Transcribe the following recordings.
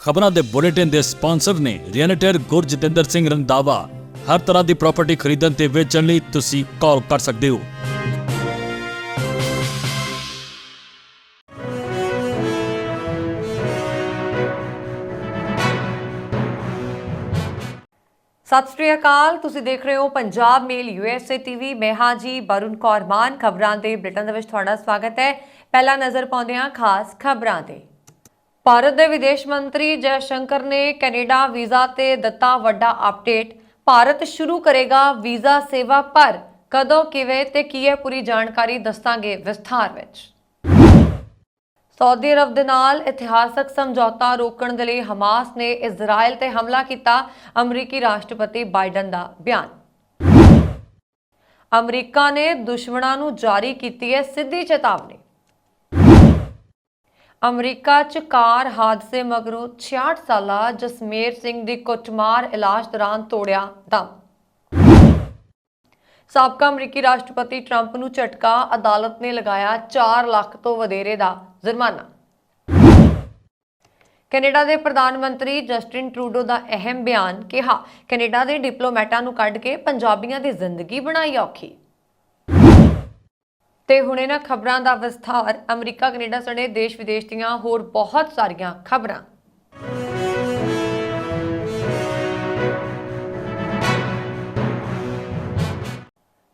ਖਬਰਾਂ ਦੇ ਬੁਲੇਟਿਨ ਦੇ ਸਪਾਂਸਰ ਨੇ ਰੀਅਲਟਰ ਗੁਰਜਿੰਦਰ ਸਿੰਘ ਰੰਧਾਵਾ। ਹਰ ਤਰ੍ਹਾਂ ਦੀ ਪ੍ਰਾਪਰਟੀ ਖਰੀਦਣ ਤੇ ਵੇਚਣ ਲਈ ਤੁਸੀਂ ਕਾਲ ਕਰ ਸਕਦੇ ਹੋ। सत श्री अकाल, तुसीं देख रहे हो पंजाब मेल USA TV। मैं हाँ जी वरुण कौर मान। खबरां दे बुलेटिन दे विच तुहाडा स्वागत है। पहला नज़र पाउंदे हां खास खबरां ते। भारत के विदेश मंत्री जयशंकर ने कैनेडा वीज़ा ते दिता वड्डा अपडेट। भारत शुरू करेगा वीज़ा सेवा, पर कदों किवें ते की है पूरी जानकारी दसांगे विस्तार विच। सऊदी अरब दे नाल इतिहासक समझौता रोकण दे लई हमास ने इजराइल ते हमला किया। अमरीकी राष्ट्रपति बाइडन दा बयान। अमरीका ने दुश्मनां नूं जारी कीती है सीधी चेतावनी। अमरीका च कार हादसे मगरों 66 साला जसमेर सिंह दी कुटमार इलाज दौरान तोड़िया दम। साबका अमरीकी राष्ट्रपति ट्रंप नूं झटका, अदालत ने लगाया 4 लाख तो वधेरे दा जुर्माना। कैनेडा के प्रधानमंत्री जस्टिन ट्रूडो का अहम बयान, कहा कैनेडा के डिप्लोमैटां नूं कढ के पंजाबियां दी जिंदगी बनाई औखी। ते हुणे ना खबरां दा विस्तार। अमरीका कैनेडा सने देश विदेश दीआं होर बहुत सारियां खबरां।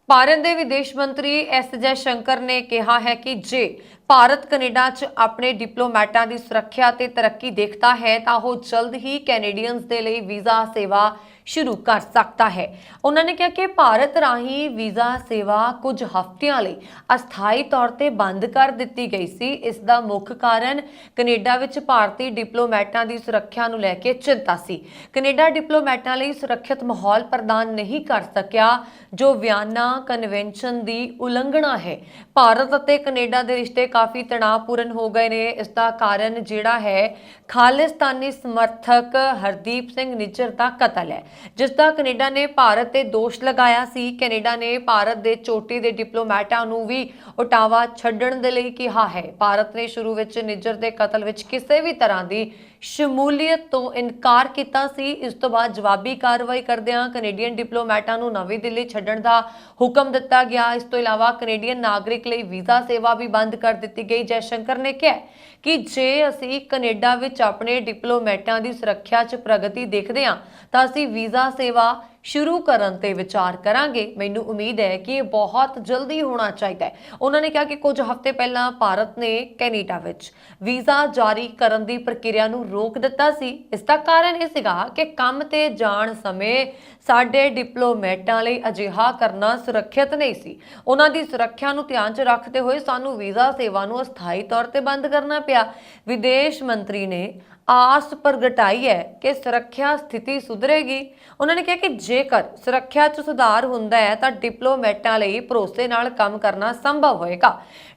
भारत के विदेश मंत्री एस जयशंकर ने कहा है कि जे भारत कनेडा च अपने डिप्लोमैटां की सुरक्षा ते तरक्की देखता है तो वह जल्द ही कैनेडियंस के लिए वीज़ा सेवा शुरू कर सकता है। उन्होंने कहा कि भारत राही वीज़ा सेवा कुछ हफ्तियां लई अस्थाई तौर पर बंद कर दी गई सी। इसका मुख्य कारण कनेडा विच भारतीय डिप्लोमैटां की सुरक्षा नूं लैके चिंता सी। कनेडा डिप्लोमैटां लई सुरक्षित माहौल प्रदान नहीं कर सकिया, जो वियना कन्वेंशन की उलंघना है। भारत और कनेडा के रिश्ते काफ़ी तनावपूर्ण हो गए ने। इसका कारण जिहड़ा है खालिस्तानी समर्थक हरदीप सिंह निज्जर का कतल है, जिसका कनेडा ने भारत ते दोष लगाया सी। कनेडा ने भारत के चोटी के डिप्लोमैटां नूं भी ओटावा छड्डण दे लई कहा है। भारत ने शुरू विच निज्जर के कतल विच किसी भी तरह की शमूलीयत तो इनकार किया सी। इस तो बाद जवाबी कार्रवाई करदिआं कनेडियन डिप्लोमैटां नूं नवीं दिल्ली छड्डण दा हुक्म दिता गया। इस तो इलावा कनेडियन नागरिक लई वीज़ा सेवा भी बंद कर दी गई। जयशंकर ने कहा कि जे असीं कनेडा विच अपने डिप्लोमैटां की सुरक्षा च प्रगति देखते हैं तो असीं वीज़ा सेवा शुरू करन ते विचार करांगे। मैनूं उम्मीद है कि बहुत जल्दी होना चाहिए। उन्होंने कहा कि कुछ हफ्ते पहला भारत ने कैनेडा विच वीज़ा जारी करन दी प्रक्रिया नूं रोक दिता सी। इसका कारण यह सीगा कि काम ते जाण समय साडे डिप्लोमैटां लई अजिहा करना सुरक्षित नहीं सी। उन्हां दी सुरक्षा नूं ध्यान च रखते हुए सानूं वीज़ा सेवा नूं अस्थाई तौर ते बंद करना पिया। विदेश मंत्री ने आस प्रगटाई है कि सुरक्षा स्थिति सुधरेगी। उन्होंने कहा कि जेकर सुरक्षा च सुधार हुंदा है तो डिप्लोमैटां लई भरोसे नाल काम करना संभव होएगा।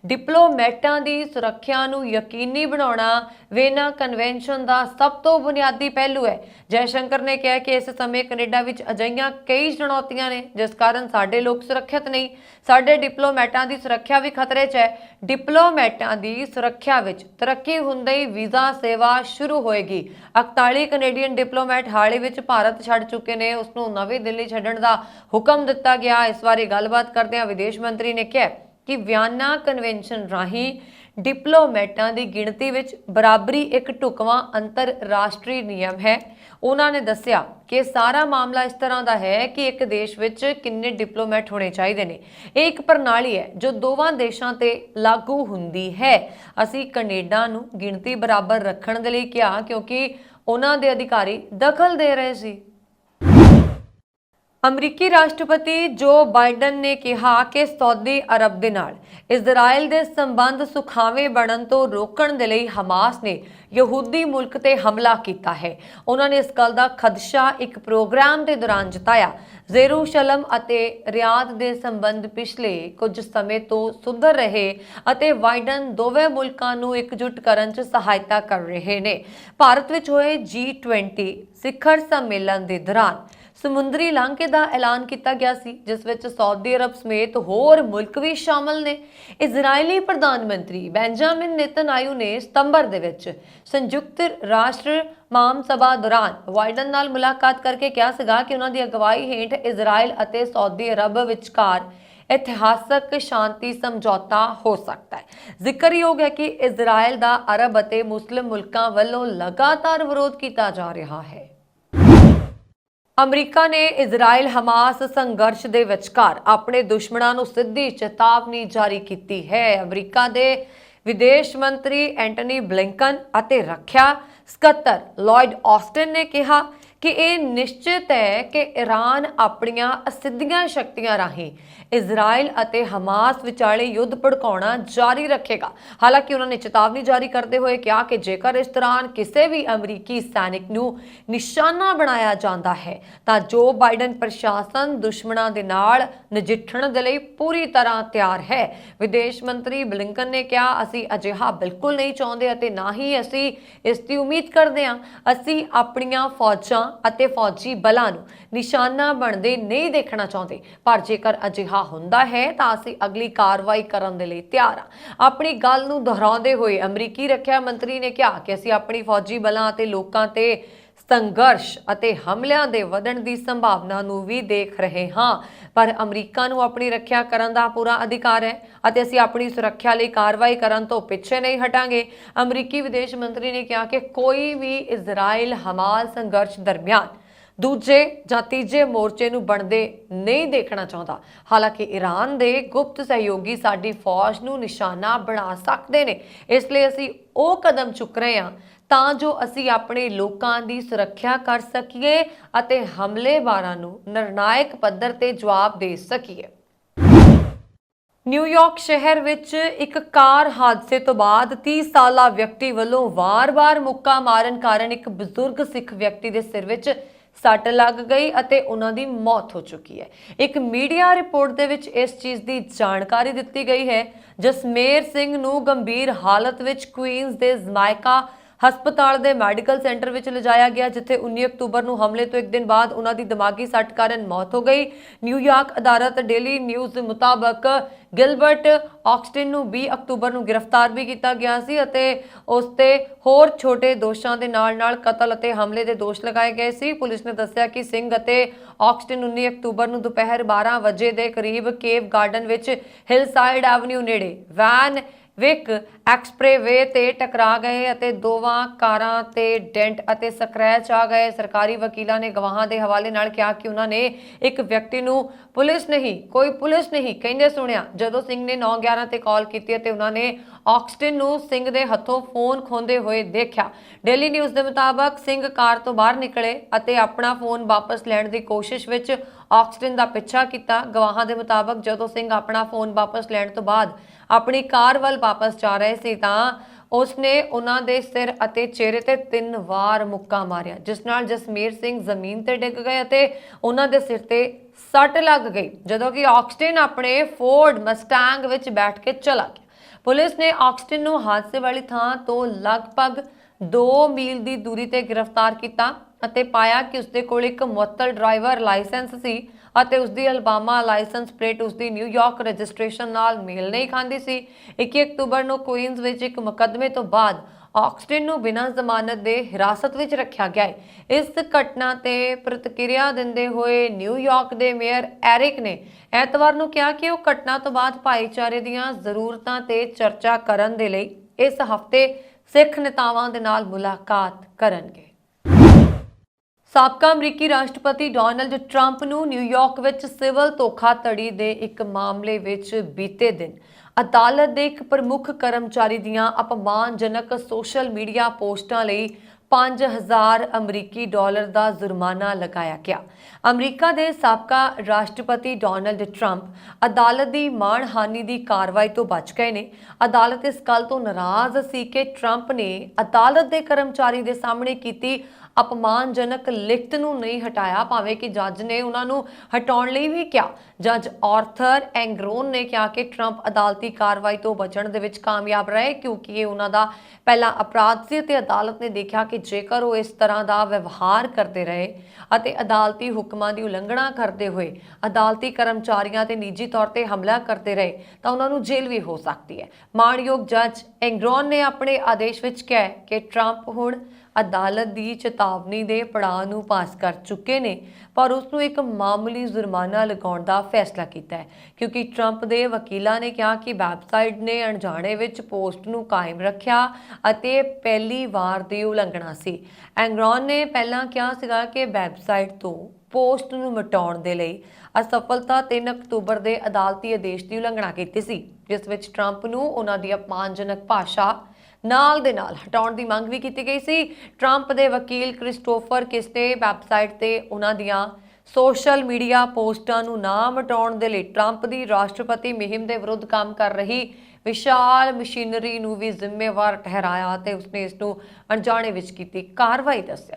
डिप्लोमैटां दी सुरक्षा नूं यकीनी बनाउणा वियना कन्वेंशन का सब तो बुनियादी पहलू है। जयशंकर ने कहा कि इस समय कनेडा विच अजिहियां कई चुनौतियां ने जिस कारण साडे लोग सुरक्षित नहीं। साडे डिप्लोमैटां दी सुरक्षा भी खतरे च है। डिप्लोमैटां दी सुरक्षा विच तरक्की हुंदे ही वीज़ा सेवा शुरू होएगी। 41 कनेडियन डिप्लोमैट हाल ही विच भारत छड्ड चुके ने। उसनूं नवीं दिल्ली छड्डण दा हुक्म दिता गया। इस बारे गलबात करदिआं विदेश मंत्री ने कहा कि वियना कन्वेंशन राही डिप्लोमैटां की गिणती विच बराबरी एक ढुकवां अंतरराष्ट्रीय नियम है। उन्होंने दस्सिया कि सारा मामला इस तरह का है कि एक देश विच किन्ने डिप्लोमैट होने चाहिए ने। एक प्रणाली है जो दोवां देशों ते लागू हुंदी है। असीं कनेडा नूं गिणती बराबर रखण दे लई कहा क्योंकि उन्हां दे अधिकारी दखल दे रहे सी। अमरीकी राष्ट्रपति जो बाइडन ने कहा कि सऊदी अरब दे नाल इजराइल दे संबंध सुखावे बनन तो रोकण दे लई हमास ने यहूदी मुल्क ते हमला किया है। उन्होंने इस गल दा खदशा एक प्रोग्राम के दौरान जताया। जेरूशलम अते रियाद दे संबंध पिछले कुछ समय तो सुधर रहे अते बाइडन दोवें मुल्कां नूं एकजुट करन च सहायता कर रहे ने। भारत विच होए G20 सिखर सम्मेलन के दौरान ਸਮੁੰਦਰੀ ਲਾਂਘੇ ਦਾ ਐਲਾਨ ਕੀਤਾ ਗਿਆ ਸੀ, ਜਿਸ ਵਿੱਚ ਸਾਊਦੀ ਅਰਬ ਸਮੇਤ ਹੋਰ ਮੁਲਕ ਵੀ ਸ਼ਾਮਲ ਨੇ। ਇਜ਼ਰਾਈਲੀ ਪ੍ਰਧਾਨ ਮੰਤਰੀ ਬੈਂਜਾਮਿਨ ਨੇਤਨਯਾਹੂ ਨੇ ਸਤੰਬਰ ਦੇ ਵਿੱਚ ਸੰਯੁਕਤ ਰਾਸ਼ਟਰ ਮਹਾਸਭਾ ਦੌਰਾਨ ਬਾਈਡਨ ਨਾਲ ਮੁਲਾਕਾਤ ਕਰਕੇ ਕਿਹਾ ਸੀਗਾ ਕਿ ਉਹਨਾਂ ਦੀ ਅਗਵਾਈ ਹੇਠ ਇਜ਼ਰਾਈਲ ਅਤੇ ਸਾਊਦੀ ਅਰਬ ਵਿਚਕਾਰ ਇਤਿਹਾਸਕ ਸ਼ਾਂਤੀ ਸਮਝੌਤਾ ਹੋ ਸਕਦਾ ਹੈ। ਜ਼ਿਕਰਯੋਗ ਹੈ ਕਿ ਇਜ਼ਰਾਈਲ ਦਾ ਅਰਬ ਅਤੇ ਮੁਸਲਿਮ ਮੁਲਕਾਂ ਵੱਲੋਂ ਲਗਾਤਾਰ ਵਿਰੋਧ ਕੀਤਾ ਜਾ ਰਿਹਾ ਹੈ। ਅਮਰੀਕਾ ਨੇ ਇਜ਼ਰਾਈਲ ਹਮਾਸ ਸੰਘਰਸ਼ ਦੇ ਵਿਚਕਾਰ ਆਪਣੇ ਦੁਸ਼ਮਣਾਂ ਨੂੰ ਸਿੱਧੀ ਚੇਤਾਵਨੀ ਜਾਰੀ ਕੀਤੀ ਹੈ। ਅਮਰੀਕਾ ਦੇ ਵਿਦੇਸ਼ ਮੰਤਰੀ ਐਂਟਨੀ ਬਲਿੰਕਨ ਅਤੇ ਰੱਖਿਆ ਸਕੱਤਰ ਲਾਇਡ ਆਸਟਨ ਨੇ ਕਿਹਾ ਕਿ ਇਹ ਨਿਸ਼ਚਿਤ ਹੈ ਕਿ ਈਰਾਨ ਆਪਣੀਆਂ ਅਸਿੱਧੀਆਂ ਸ਼ਕਤੀਆਂ ਰਾਹੀਂ ਇਜ਼ਰਾਈਲ ਅਤੇ ਹਮਾਸ ਵਿਚਾਲੇ ਯੁੱਧ ਭੜਕਾਉਣਾ ਜਾਰੀ ਰੱਖੇਗਾ। ਹਾਲਾਂਕਿ ਉਹਨਾਂ ਨੇ ਚੇਤਾਵਨੀ ਜਾਰੀ ਕਰਦੇ ਹੋਏ ਕਿਹਾ ਕਿ ਜੇਕਰ ਇਸ ਦੌਰਾਨ ਕਿਸੇ ਵੀ ਅਮਰੀਕੀ ਸੈਨਿਕ ਨੂੰ ਨਿਸ਼ਾਨਾ ਬਣਾਇਆ ਜਾਂਦਾ ਹੈ ਤਾਂ ਜੋ ਬਾਈਡਨ ਪ੍ਰਸ਼ਾਸਨ ਦੁਸ਼ਮਣਾਂ ਦੇ ਨਾਲ ਨਜਿੱਠਣ ਦੇ ਲਈ ਪੂਰੀ ਤਰ੍ਹਾਂ ਤਿਆਰ ਹੈ। ਵਿਦੇਸ਼ ਮੰਤਰੀ ਬਲਿੰਕਨ ਨੇ ਕਿਹਾ, ਅਸੀਂ ਅਜਿਹਾ ਬਿਲਕੁਲ ਨਹੀਂ ਚਾਹੁੰਦੇ ਅਤੇ ਨਾ ਹੀ ਅਸੀਂ ਇਸ ਦੀ ਉਮੀਦ ਕਰਦੇ ਹਾਂ। ਅਸੀਂ ਆਪਣੀਆਂ ਫੌਜਾਂ ਅਤੇ ਫੌਜੀ ਬਲਾਂ ਨੂੰ ਨਿਸ਼ਾਨਾ ਬਣਦੇ ਨਹੀਂ ਦੇਖਣਾ ਚਾਹੁੰਦੇ, ਪਰ ਜੇਕਰ ਅਜਿਹਾ ਹੁੰਦਾ ਹੈ ਤਾਂ ਅਸੀਂ ਅਗਲੀ ਕਾਰਵਾਈ ਕਰਨ ਦੇ ਲਈ ਤਿਆਰ ਹਾਂ। ਆਪਣੀ ਗੱਲ ਨੂੰ ਦੁਹਰਾਉਂਦੇ ਹੋਏ ਅਮਰੀਕੀ ਰੱਖਿਆ ਮੰਤਰੀ ਨੇ ਕਿਹਾ ਕਿ ਅਸੀਂ ਆਪਣੀ ਫੌਜੀ ਬਲਾਂ ਅਤੇ ਲੋਕਾਂ ਤੇ ਸੰਘਰਸ਼ ਅਤੇ ਹਮਲਿਆਂ ਦੇ ਵਧਣ ਦੀ ਸੰਭਾਵਨਾ ਨੂੰ ਵੀ ਦੇਖ ਰਹੇ ਹਾਂ, ਪਰ ਅਮਰੀਕਾ ਨੂੰ ਆਪਣੀ ਰੱਖਿਆ ਕਰਨ ਦਾ ਪੂਰਾ ਅਧਿਕਾਰ ਹੈ ਅਤੇ ਅਸੀਂ ਆਪਣੀ ਸੁਰੱਖਿਆ ਲਈ ਕਾਰਵਾਈ ਕਰਨ ਤੋਂ ਪਿੱਛੇ ਨਹੀਂ ਹਟਾਂਗੇ। ਅਮਰੀਕੀ ਵਿਦੇਸ਼ ਮੰਤਰੀ ਨੇ ਕਿਹਾ ਕਿ ਕੋਈ ਵੀ ਇਜ਼ਰਾਈਲ ਹਮਾਸ ਸੰਘਰਸ਼ ਦਰਮਿਆਨ ਦੂਜੇ ਜਾਂ ਤੀਜੇ ਮੋਰਚੇ ਨੂੰ ਬਣਦੇ ਨਹੀਂ ਦੇਖਣਾ ਚਾਹੁੰਦਾ। ਹਾਲਾਂਕਿ ਈਰਾਨ ਦੇ ਗੁਪਤ ਸਹਿਯੋਗੀ ਸਾਡੀ ਫੌਜ ਨੂੰ ਨਿਸ਼ਾਨਾ ਬਣਾ ਸਕਦੇ ਨੇ, ਇਸ ਲਈ ਅਸੀਂ ਉਹ ਕਦਮ ਚੁੱਕ ਰਹੇ ਹਾਂ ਤਾਂ ਜੋ ਅਸੀਂ ਆਪਣੇ ਲੋਕਾਂ ਦੀ ਸੁਰੱਖਿਆ ਕਰ ਸਕੀਏ ਅਤੇ ਹਮਲੇਵਾਰਾਂ ਨੂੰ ਨਿਰਣਾਇਕ ਪੱਧਰ ਤੇ ਜਵਾਬ ਦੇ ਸਕੀਏ। ਨਿਊਯਾਰਕ ਸ਼ਹਿਰ ਵਿੱਚ ਇੱਕ ਕਾਰ ਹਾਦਸੇ ਤੋਂ ਬਾਅਦ 30 ਸਾਲਾ ਵਿਅਕਤੀ ਵੱਲੋਂ ਵਾਰ-ਵਾਰ ਮੁੱਕਾ ਮਾਰਨ ਕਾਰਨ ਇੱਕ ਬਜ਼ੁਰਗ ਸਿੱਖ ਵਿਅਕਤੀ ਦੇ ਸਿਰ ਵਿੱਚ ਸੱਟ ਲੱਗ ਗਈ ਅਤੇ ਉਹਨਾਂ ਦੀ ਮੌਤ ਹੋ ਚੁੱਕੀ ਹੈ। ਇੱਕ ਮੀਡੀਆ ਰਿਪੋਰਟ ਦੇ ਵਿੱਚ ਇਸ ਚੀਜ਼ ਦੀ ਜਾਣਕਾਰੀ ਦਿੱਤੀ ਗਈ ਹੈ। ਜਸਮੇਰ ਸਿੰਘ ਨੂੰ ਗੰਭੀਰ ਹਾਲਤ ਵਿੱਚ ਕੁਈਨਜ਼ ਦੇ ਜ਼ਮਾਇਕਾ ਹਸਪਤਾਲ ਦੇ ਮੈਡੀਕਲ ਸੈਂਟਰ ਵਿੱਚ ਲਿਜਾਇਆ ਗਿਆ, ਜਿੱਥੇ 19 ਅਕਤੂਬਰ ਨੂੰ ਹਮਲੇ ਤੋਂ ਇੱਕ ਦਿਨ ਬਾਅਦ ਉਹਨਾਂ ਦੀ ਦਿਮਾਗੀ ਸੱਟ ਕਾਰਨ ਮੌਤ ਹੋ ਗਈ। ਨਿਊਯਾਰਕ ਅਦਾਲਤ ਡੇਲੀ ਨਿਊਜ਼ ਦੇ ਮੁਤਾਬਕ ਗਿਲਬਰਟ ਆਕਸਟਨ ਨੂੰ 20 ਅਕਤੂਬਰ ਨੂੰ ਗ੍ਰਿਫਤਾਰ ਵੀ ਕੀਤਾ ਗਿਆ ਸੀ ਅਤੇ ਉਸ ਤੇ ਹੋਰ ਛੋਟੇ ਦੋਸ਼ਾਂ ਦੇ ਨਾਲ-ਨਾਲ ਕਤਲ ਅਤੇ ਹਮਲੇ ਦੇ ਦੋਸ਼ ਲਗਾਏ ਗਏ ਸੀ। ਪੁਲਿਸ ਨੇ ਦੱਸਿਆ ਕਿ ਸਿੰਘ ਅਤੇ ਆਕਸਟਨ 19 ਅਕਤੂਬਰ ਨੂੰ ਦੁਪਹਿਰ 12 ਵਜੇ ਦੇ ਕਰੀਬ ਕੇਵ ਗਾਰਡਨ ਵਿੱਚ ਹਿਲਸਾਈਡ ਐਵਨਿਊ ਨੇੜੇ ਵੈਨ ਵਿਕ ਐਕਸਪ੍ਰੇਵੇ ਤੇ ਟਕਰਾ ਗਏ ਅਤੇ ਦੋਵਾਂ ਕਾਰਾਂ ਤੇ ਡੈਂਟ ਅਤੇ ਸਕ੍ਰੈਚ ਆ ਗਏ। ਸਰਕਾਰੀ ਵਕੀਲਾਂ ਨੇ ਗਵਾਹਾਂ ਦੇ ਹਵਾਲੇ ਨਾਲ ਕਿਹਾ ਕਿ ਉਹਨਾਂ ਨੇ ਇੱਕ ਵਿਅਕਤੀ ਨੂੰ ਪੁਲਿਸ ਨਹੀਂ ਕਹਿੰਦੇ ਸੁਣਿਆ ਜਦੋਂ ਸਿੰਘ ਨੇ 911 ਤੇ ਕਾਲ ਕੀਤੀ ਅਤੇ ਉਹਨਾਂ ਨੇ ਆਕਸਟਨ ਨੂੰ ਸਿੰਘ ਦੇ ਹੱਥੋਂ ਫੋਨ ਖੋਂਦੇ ਹੋਏ ਦੇਖਿਆ। ਡੇਲੀ ਨਿਊਜ਼ ਦੇ ਮੁਤਾਬਕ ਸਿੰਘ ਕਾਰ ਤੋਂ ਬਾਹਰ ਨਿਕਲੇ ਅਤੇ ਆਪਣਾ ਫੋਨ ਵਾਪਸ ਲੈਣ ਦੀ ਕੋਸ਼ਿਸ਼ ਵਿੱਚ ਆਕਸਟਨ ਦਾ ਪਿੱਛਾ ਕੀਤਾ। ਗਵਾਹਾਂ ਦੇ ਮੁਤਾਬਕ ਜਦੋਂ ਸਿੰਘ ਆਪਣਾ ਫੋਨ ਵਾਪਸ ਲੈਣ ਤੋਂ ਬਾਅਦ ਆਪਣੀ ਕਾਰ ਵੱਲ ਵਾਪਸ ਜਾ ਰਹੇ ਸੀ ਤਾਂ ਉਸਨੇ ਉਹਨਾਂ ਦੇ ਸਿਰ ਅਤੇ ਚਿਹਰੇ ਤੇ 3 ਵਾਰ ਮੁੱਕਾ ਮਾਰਿਆ, ਜਿਸ ਨਾਲ ਜਸਮੇਰ ਸਿੰਘ ਜ਼ਮੀਨ ਤੇ ਡਿੱਗ ਗਏ ਅਤੇ ਉਹਨਾਂ ਦੇ ਸਿਰ ਤੇ ਸੱਟ ਲੱਗ ਗਈ, ਜਦੋਂ ਕਿ ਆਕਸਟਨ ਆਪਣੇ ਫੋਰਡ ਮਸਟੈਂਗ ਵਿੱਚ ਬੈਠ ਕੇ ਚਲਾ ਗਿਆ। ਪੁਲਿਸ ਨੇ ਆਕਸਟਨ ਨੂੰ ਹਾਦਸੇ ਵਾਲੀ ਥਾਂ ਤੋਂ ਲਗਭਗ 2 ਮੀਲ ਦੀ ਦੂਰੀ ਤੇ ਗ੍ਰਿਫਤਾਰ ਕੀਤਾ ਅਤੇ ਪਾਇਆ ਕਿ ਉਸਦੇ ਕੋਲ ਇੱਕ ਮੁਅੱਤਲ ਡਰਾਈਵਰ ਲਾਇਸੈਂਸ ਸੀ ਅਤੇ ਉਸਦੀ ਅਲਬਾਮਾ ਲਾਇਸੈਂਸ ਪਲੇਟ ਉਸਦੀ ਨਿਊਯਾਰਕ ਰਜਿਸਟ੍ਰੇਸ਼ਨ ਨਾਲ ਮੇਲ ਨਹੀਂ ਖਾਂਦੀ ਸੀ। 21 ਅਕਤੂਬਰ ਨੂੰ ਕੁਈਨਜ਼ ਵਿੱਚ ਇੱਕ ਮੁਕੱਦਮੇ ਤੋਂ ਬਾਅਦ ਆਕਸਟਨ ਨੂੰ ਬਿਨਾਂ ਜ਼ਮਾਨਤ ਦੇ ਹਿਰਾਸਤ ਵਿੱਚ ਰੱਖਿਆ ਗਿਆ ਹੈ। ਇਸ ਘਟਨਾ ਤੇ ਪ੍ਰਤੀਕਿਰਿਆ ਦਿੰਦੇ ਹੋਏ ਨਿਊਯਾਰਕ ਦੇ ਮੇਅਰ ਐਰਿਕ ਨੇ ਐਤਵਾਰ ਨੂੰ ਕਿਹਾ ਕਿ ਉਹ ਘਟਨਾ ਤੋਂ ਬਾਅਦ ਭਾਈਚਾਰੇ ਦੀਆਂ ਜ਼ਰੂਰਤਾਂ ਤੇ ਚਰਚਾ ਕਰਨ ਦੇ ਲਈ ਇਸ ਹਫ਼ਤੇ ਸਿੱਖ ਨੇਤਾਵਾਂ ਦੇ ਨਾਲ ਮੁਲਾਕਾਤ ਕਰਨਗੇ। ਸਾਬਕਾ ਅਮਰੀਕੀ ਰਾਸ਼ਟਰਪਤੀ ਡੋਨਾਲਡ ਟਰੰਪ ਨੂੰ ਨਿਊਯਾਰਕ ਵਿੱਚ ਸਿਵਲ ਧੋਖਾਧੜੀ ਦੇ ਇੱਕ ਮਾਮਲੇ ਵਿੱਚ ਬੀਤੇ ਦਿਨ ਅਦਾਲਤ ਦੇ ਇੱਕ ਪ੍ਰਮੁੱਖ ਕਰਮਚਾਰੀ ਦੀਆਂ ਅਪਮਾਨਜਨਕ ਸੋਸ਼ਲ ਮੀਡੀਆ ਪੋਸਟਾਂ ਲਈ 5000 ਅਮਰੀਕੀ ਡਾਲਰ ਦਾ ਜੁਰਮਾਨਾ ਲਗਾਇਆ ਗਿਆ। ਅਮਰੀਕਾ ਦੇ ਸਾਬਕਾ ਰਾਸ਼ਟਰਪਤੀ ਡੋਨਾਲਡ ਟਰੰਪ ਅਦਾਲਤ ਦੀ ਮਾਣਹਾਨੀ ਦੀ ਕਾਰਵਾਈ ਤੋਂ ਬਚ ਗਏ ਨੇ। ਅਦਾਲਤ ਇਸ ਗੱਲ ਤੋਂ ਨਾਰਾਜ਼ ਸੀ ਕਿ ਟਰੰਪ ਨੇ ਅਦਾਲਤ ਦੇ ਕਰਮਚਾਰੀ ਦੇ ਸਾਹਮਣੇ ਕੀਤੀ ਅਪਮਾਨਜਨਕ ਲਿਖਤ ਨੂੰ ਨਹੀਂ ਹਟਾਇਆ, ਭਾਵੇਂ ਕਿ ਜੱਜ ਨੇ ਉਹਨਾਂ ਨੂੰ ਹਟਾਉਣ ਲਈ ਵੀ ਕਿਹਾ। ਜੱਜ ਆਰਥਰ ਐਂਗਰੋਨ ਨੇ ਕਿਹਾ ਕਿ ਟਰੰਪ ਅਦਾਲਤੀ ਕਾਰਵਾਈ ਤੋਂ ਬਚਣ ਦੇ ਵਿੱਚ ਕਾਮਯਾਬ ਰਹੇ ਕਿਉਂਕਿ ਇਹ ਉਹਨਾਂ ਦਾ ਪਹਿਲਾ ਅਪਰਾਧ ਸੀ ਅਤੇ ਅਦਾਲਤ ਨੇ ਦੇਖਿਆ ਕਿ ਕਿ ਜੇਕਰ ਉਹ ਇਸ ਤਰ੍ਹਾਂ ਦਾ ਵਿਵਹਾਰ ਕਰਦੇ ਰਹੇ ਅਤੇ ਅਦਾਲਤੀ ਹੁਕਮਾਂ ਦੀ ਉਲੰਘਣਾ ਕਰਦੇ ਹੋਏ ਅਦਾਲਤੀ ਕਰਮਚਾਰੀਆਂ ਤੇ ਨਿੱਜੀ ਤੌਰ ਤੇ ਹਮਲਾ ਕਰਦੇ ਰਹੇ ਤਾਂ ਉਹਨਾਂ ਨੂੰ ਜੇਲ੍ਹ ਵੀ ਹੋ ਸਕਦੀ ਹੈ। ਮਾਣਯੋਗ ਜੱਜ ਐਂਗਰੋਨ ਨੇ ਆਪਣੇ ਆਦੇਸ਼ ਵਿੱਚ ਕਿਹਾ ਹੈ ਕਿ ਟਰੰਪ ਹੁਣ ਅਦਾਲਤ ਦੀ ਚੇਤਾਵਨੀ ਦੇ ਪੜਾਅ ਨੂੰ ਪਾਸ ਕਰ ਚੁੱਕੇ ਨੇ, ਪਰ ਉਸ ਨੂੰ ਇੱਕ ਮਾਮੂਲੀ ਜੁਰਮਾਨਾ ਲਗਾਉਣ ਦਾ ਫੈਸਲਾ ਕੀਤਾ ਹੈ ਕਿਉਂਕਿ ਟਰੰਪ ਦੇ ਵਕੀਲਾਂ ਨੇ ਕਿਹਾ ਕਿ ਵੈਬਸਾਈਟ ਨੇ ਅਣਜਾਣੇ ਵਿੱਚ ਪੋਸਟ ਨੂੰ ਕਾਇਮ ਰੱਖਿਆ ਅਤੇ ਪਹਿਲੀ ਵਾਰ ਦੀ ਉਲੰਘਣਾ ਸੀ। ਐਂਗਰੋਨ ਨੇ ਪਹਿਲਾਂ ਕਿਹਾ ਸੀਗਾ ਕਿ ਵੈਬਸਾਈਟ ਤੋਂ ਪੋਸਟ ਨੂੰ ਮਿਟਾਉਣ ਦੇ ਲਈ ਅਸਫਲਤਾ 3 ਅਕਤੂਬਰ ਦੇ ਅਦਾਲਤੀ ਆਦੇਸ਼ ਦੀ ਉਲੰਘਣਾ ਕੀਤੀ ਸੀ, ਜਿਸ ਵਿੱਚ ਟਰੰਪ ਨੂੰ ਉਹਨਾਂ ਦੀ ਅਪਮਾਨਜਨਕ ਭਾਸ਼ਾ ਨਾਲ ਦੇ ਨਾਲ ਹਟਾਉਣ ਦੀ ਮੰਗ ਵੀ ਕੀਤੀ ਗਈ ਸੀ। ਟਰੰਪ ਦੇ ਵਕੀਲ ਕ੍ਰਿਸਟੋਫਰ ਕਿਸਨੇ ਵੈਬਸਾਈਟ ਤੇ ਉਹਨਾਂ ਦੀਆਂ ਸੋਸ਼ਲ ਮੀਡੀਆ ਪੋਸਟਾਂ ਨੂੰ ਨਾ ਮਿਟਾਉਣ ਦੇ ਲਈ ਟਰੰਪ ਦੀ ਰਾਸ਼ਟਰਪਤੀ ਮੁਹਿੰਮ ਦੇ ਵਿਰੁੱਧ ਕੰਮ ਕਰ ਰਹੀ ਵਿਸ਼ਾਲ ਮਸ਼ੀਨਰੀ ਨੂੰ ਵੀ ਜ਼ਿੰਮੇਵਾਰ ਠਹਿਰਾਇਆ ਤੇ ਉਸਨੇ ਇਸ ਨੂੰ ਅਣਜਾਣੇ ਵਿੱਚ ਕੀਤੀ ਕਾਰਵਾਈ ਦੱਸਿਆ।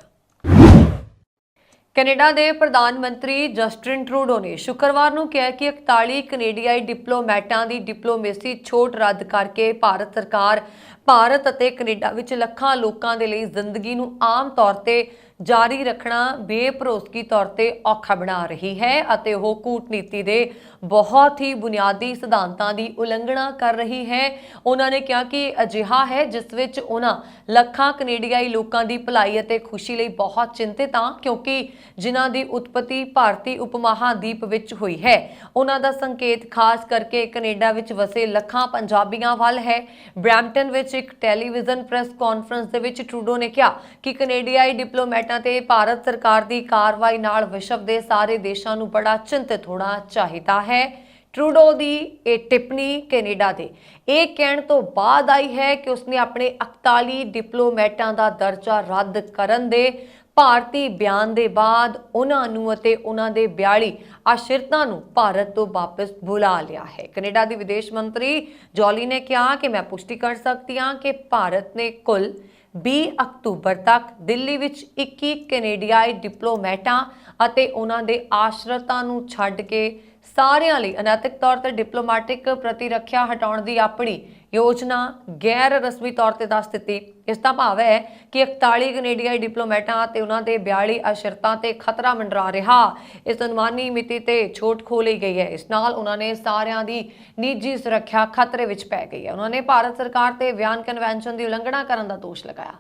ਕੈਨੇਡਾ ਦੇ ਪ੍ਰਧਾਨ ਮੰਤਰੀ ਜਸਟਿਨ ਟਰੂਡੋ ਨੇ ਸ਼ੁੱਕਰਵਾਰ ਨੂੰ ਕਿਹਾ ਕਿ 41 ਕੈਨੇਡੀਆਈ ਡਿਪਲੋਮੈਟਾਂ ਦੀ ਡਿਪਲੋਮੇਸੀ ਛੋਟ ਰੱਦ ਕਰਕੇ ਭਾਰਤ ਸਰਕਾਰ ਭਾਰਤ ਅਤੇ ਕੈਨੇਡਾ ਵਿੱਚ ਲੱਖਾਂ ਲੋਕਾਂ ਦੇ ਲਈ ਜ਼ਿੰਦਗੀ ਨੂੰ ਆਮ ਤੌਰ ਤੇ ਜਾਰੀ ਰੱਖਣਾ ਬੇਭਰੋਸਗੀ ਤੌਰ ਤੇ ਔਖਾ ਬਣਾ ਰਹੀ ਹੈ ਅਤੇ ਉਹ ਕੂਟਨੀਤੀ ਦੇ ਬਹੁਤ ਹੀ ਬੁਨਿਆਦੀ ਸਿਧਾਂਤਾਂ ਦੀ ਉਲੰਘਣਾ ਕਰ ਰਹੀ ਹੈ। ਉਹਨਾਂ ਨੇ ਕਿਹਾ ਕਿ ਅਜਿਹਾ ਹੈ ਜਿਸ ਵਿੱਚ ਉਹਨਾਂ ਲੱਖਾਂ ਕੈਨੇਡੀਆਈ ਲੋਕਾਂ ਦੀ ਭਲਾਈ ਅਤੇ ਖੁਸ਼ੀ ਲਈ ਬਹੁਤ ਚਿੰਤਿਤ ਹਾਂ ਕਿਉਂਕਿ ਜਿਨ੍ਹਾਂ ਦੀ ਉਤਪਤੀ ਭਾਰਤੀ ਉਪਮਹਾਦੀਪ ਵਿੱਚ ਹੋਈ ਹੈ ਉਹਨਾਂ ਦਾ ਸੰਕੇਤ ਖਾਸ ਕਰਕੇ ਕੈਨੇਡਾ ਵਿੱਚ ਵਸੇ ਲੱਖਾਂ ਪੰਜਾਬੀਆਂ ਵੱਲ ਹੈ। ਬਰੈਂਪਟਨ ਵਿੱਚ ਇੱਕ ਟੈਲੀਵਿਜ਼ਨ ਪ੍ਰੈਸ ਕਾਨਫਰੰਸ ਦੇ ਵਿੱਚ ਟਰੂਡੋ ਨੇ ਕਿਹਾ ਕਿ ਕੈਨੇਡੀਆਈ ਡਿਪਲੋਮੈਟਾਂ ਤੇ ਭਾਰਤ ਸਰਕਾਰ ਦੀ ਕਾਰਵਾਈ ਨਾਲ ਵਿਸ਼ਵ ਦੇ ਸਾਰੇ ਦੇਸ਼ਾਂ ਨੂੰ ਬੜਾ ਚਿੰਤਿਤ ਹੋਣਾ ਚਾਹੀਦਾ ਹੈ। ਟਰੂਡੋ ਦੀ ਇਹ ਟਿੱਪਣੀ ਕੈਨੇਡਾ ਦੇ ਇਹ ਕਹਿਣ ਤੋਂ ਬਾਅਦ ਆਈ ਹੈ ਕਿ ਉਸਨੇ ਆਪਣੇ 41 ਡਿਪਲੋਮੈਟਾਂ ਦਾ ਦਰਜਾ ਰੱਦ ਕਰਨ ਦੇ ਭਾਰਤੀ ਬਿਆਨ ਦੇ ਬਾਅਦ ਉਹਨਾਂ ਨੂੰ ਅਤੇ ਉਹਨਾਂ ਦੇ 42 ਆਸ਼ਰਿਤਾਂ ਨੂੰ ਭਾਰਤ ਤੋਂ ਵਾਪਸ ਬੁਲਾ ਲਿਆ ਹੈ। ਕੈਨੇਡਾ ਦੀ ਵਿਦੇਸ਼ ਮੰਤਰੀ ਜੋਲੀ ਨੇ ਕਿਹਾ ਕਿ ਮੈਂ ਪੁਸ਼ਟੀ ਕਰ ਸਕਦੀ ਹਾਂ ਕਿ ਭਾਰਤ ਨੇ ਕੁੱਲ 20 ਅਕਤੂਬਰ ਤੱਕ ਦਿੱਲੀ ਵਿੱਚ 21 ਕੈਨੇਡੀਆਈ ਡਿਪਲੋਮੈਟਾਂ ਅਤੇ ਉਹਨਾਂ ਦੇ ਆਸ਼ਰਿਤਾਂ ਨੂੰ ਛੱਡ ਕੇ ਸਾਰਿਆਂ ਲਈ ਅਨੈਤਿਕ ਤੌਰ ਤੇ ਡਿਪਲੋਮੈਟਿਕ ਪ੍ਰਤੀਰੱਖਿਆ ਹਟਾਉਣ ਦੀ ਆਪਣੀ ਯੋਜਨਾ ਗੈਰ ਰਸਮੀ ਤੌਰ ਤੇ ਦੱਸ ਦਿੱਤੀ। ਇਸ ਦਾ ਭਾਵ ਹੈ ਕਿ 41 ਕੈਨੇਡੀਆਈ ਡਿਪਲੋਮੈਟਾਂ ਅਤੇ ਉਹਨਾਂ ਦੇ 42 ਆਸ਼ਰਿਤਾਂ ਤੇ ਖਤਰਾ ਮੰਡਰਾ ਰਿਹਾ। ਇਸ ਅਨੁਮਾਨੀ ਮਿਤੀ ਤੇ ਛੋਟ ਖੋਹ ਲਈ ਗਈ ਹੈ। ਇਸ ਨਾਲ ਉਹਨਾਂ ਨੇ ਸਾਰਿਆਂ ਦੀ ਨਿੱਜੀ ਸੁਰੱਖਿਆ ਖਤਰੇ ਵਿੱਚ ਪੈ ਗਈ ਹੈ। ਉਹਨਾਂ ਨੇ ਭਾਰਤ ਸਰਕਾਰ ਤੇ ਵਿਆਨ ਕਨਵੈਨਸ਼ਨ ਦੀ ਉਲੰਘਣਾ ਕਰਨ ਦਾ ਦੋਸ਼ ਲਗਾਇਆ।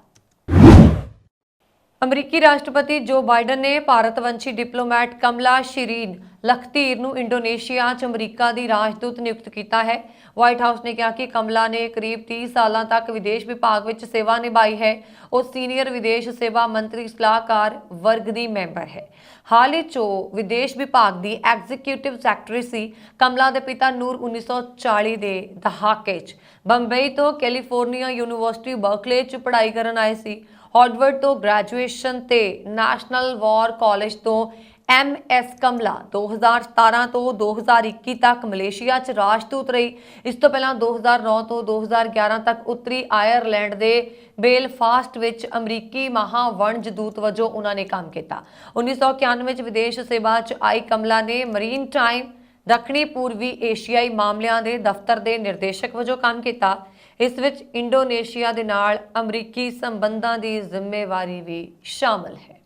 ਅਮਰੀਕੀ ਰਾਸ਼ਟਰਪਤੀ ਜੋ ਬਾਈਡਨ ਨੇ ਭਾਰਤਵੰਸ਼ੀ ਡਿਪਲੋਮੈਟ ਕਮਲਾ ਸ਼ਰੀਨ ਲਖਤੀਰ ਨੂੰ ਇੰਡੋਨੇਸ਼ੀਆ 'ਚ ਅਮਰੀਕਾ ਦੀ ਰਾਜਦੂਤ ਨਿਯੁਕਤ ਕੀਤਾ ਹੈ। ਵਾਈਟ ਹਾਊਸ ਨੇ ਕਿਹਾ ਕਿ ਕਮਲਾ ਨੇ ਕਰੀਬ 30 ਸਾਲਾਂ ਤੱਕ ਵਿਦੇਸ਼ ਵਿਭਾਗ ਵਿੱਚ ਸੇਵਾ ਨਿਭਾਈ ਹੈ। ਉਹ ਸੀਨੀਅਰ ਵਿਦੇਸ਼ ਸੇਵਾ ਮੰਤਰੀ ਸਲਾਹਕਾਰ ਵਰਗ ਦੀ ਮੈਂਬਰ ਹੈ। ਹਾਲ ਹੀ 'ਚ ਉਹ ਵਿਦੇਸ਼ ਵਿਭਾਗ ਦੀ ਐਗਜ਼ੀਕਿਊਟਿਵ ਸੈਕਟਰੀ ਸੀ। ਕਮਲਾ ਦੇ ਪਿਤਾ ਨੂਰ 1940 ਦੇ ਦਹਾਕੇ 'ਚ ਬੰਬਈ ਤੋਂ ਕੈਲੀਫੋਰਨੀਆ ਯੂਨੀਵਰਸਿਟੀ ਬਰਕਲੇ 'ਚ ਪੜ੍ਹਾਈ ਕਰਨ ਆਏ ਸੀ। ਹਾਰਵਰਡ ਤੋਂ ਗ੍ਰੈਜੂਏਸ਼ਨ ਤੇ ਨੈਸ਼ਨਲ ਵਾਰ ਕਾਲਜ ਤੋਂ MS ਕਮਲਾ 2017 ਤੋਂ 2021 ਤੱਕ ਮਲੇਸ਼ੀਆ 'ਚ ਰਾਜਦੂਤ ਰਹੀ। ਇਸ ਤੋਂ ਪਹਿਲਾਂ 2009 ਤੋਂ 2011 ਤੱਕ ਉੱਤਰੀ ਆਇਰਲੈਂਡ ਦੇ ਬੇਲਫਾਸਟ ਵਿੱਚ ਅਮਰੀਕੀ ਮਹਾਵਣਜ ਦੂਤ ਵਜੋਂ ਉਹਨਾਂ ਨੇ ਕੰਮ ਕੀਤਾ। 1991 ਵਿੱਚ ਵਿਦੇਸ਼ ਸੇਵਾ 'ਚ ਆਈ ਕਮਲਾ ਨੇ ਮਰੀਨ ਟਾਈਮ ਦੱਖਣੀ ਪੂਰਬੀ ਏਸ਼ੀਆਈ ਮਾਮਲਿਆਂ ਦੇ ਦਫ਼ਤਰ ਦੇ ਨਿਰਦੇਸ਼ਕ ਵਜੋਂ ਕੰਮ ਕੀਤਾ। ਇਸ ਵਿੱਚ ਇੰਡੋਨੇਸ਼ੀਆ ਦੇ ਨਾਲ ਅਮਰੀਕੀ ਸੰਬੰਧਾਂ ਦੀ ਜ਼ਿੰਮੇਵਾਰੀ ਵੀ ਸ਼ਾਮਲ ਹੈ।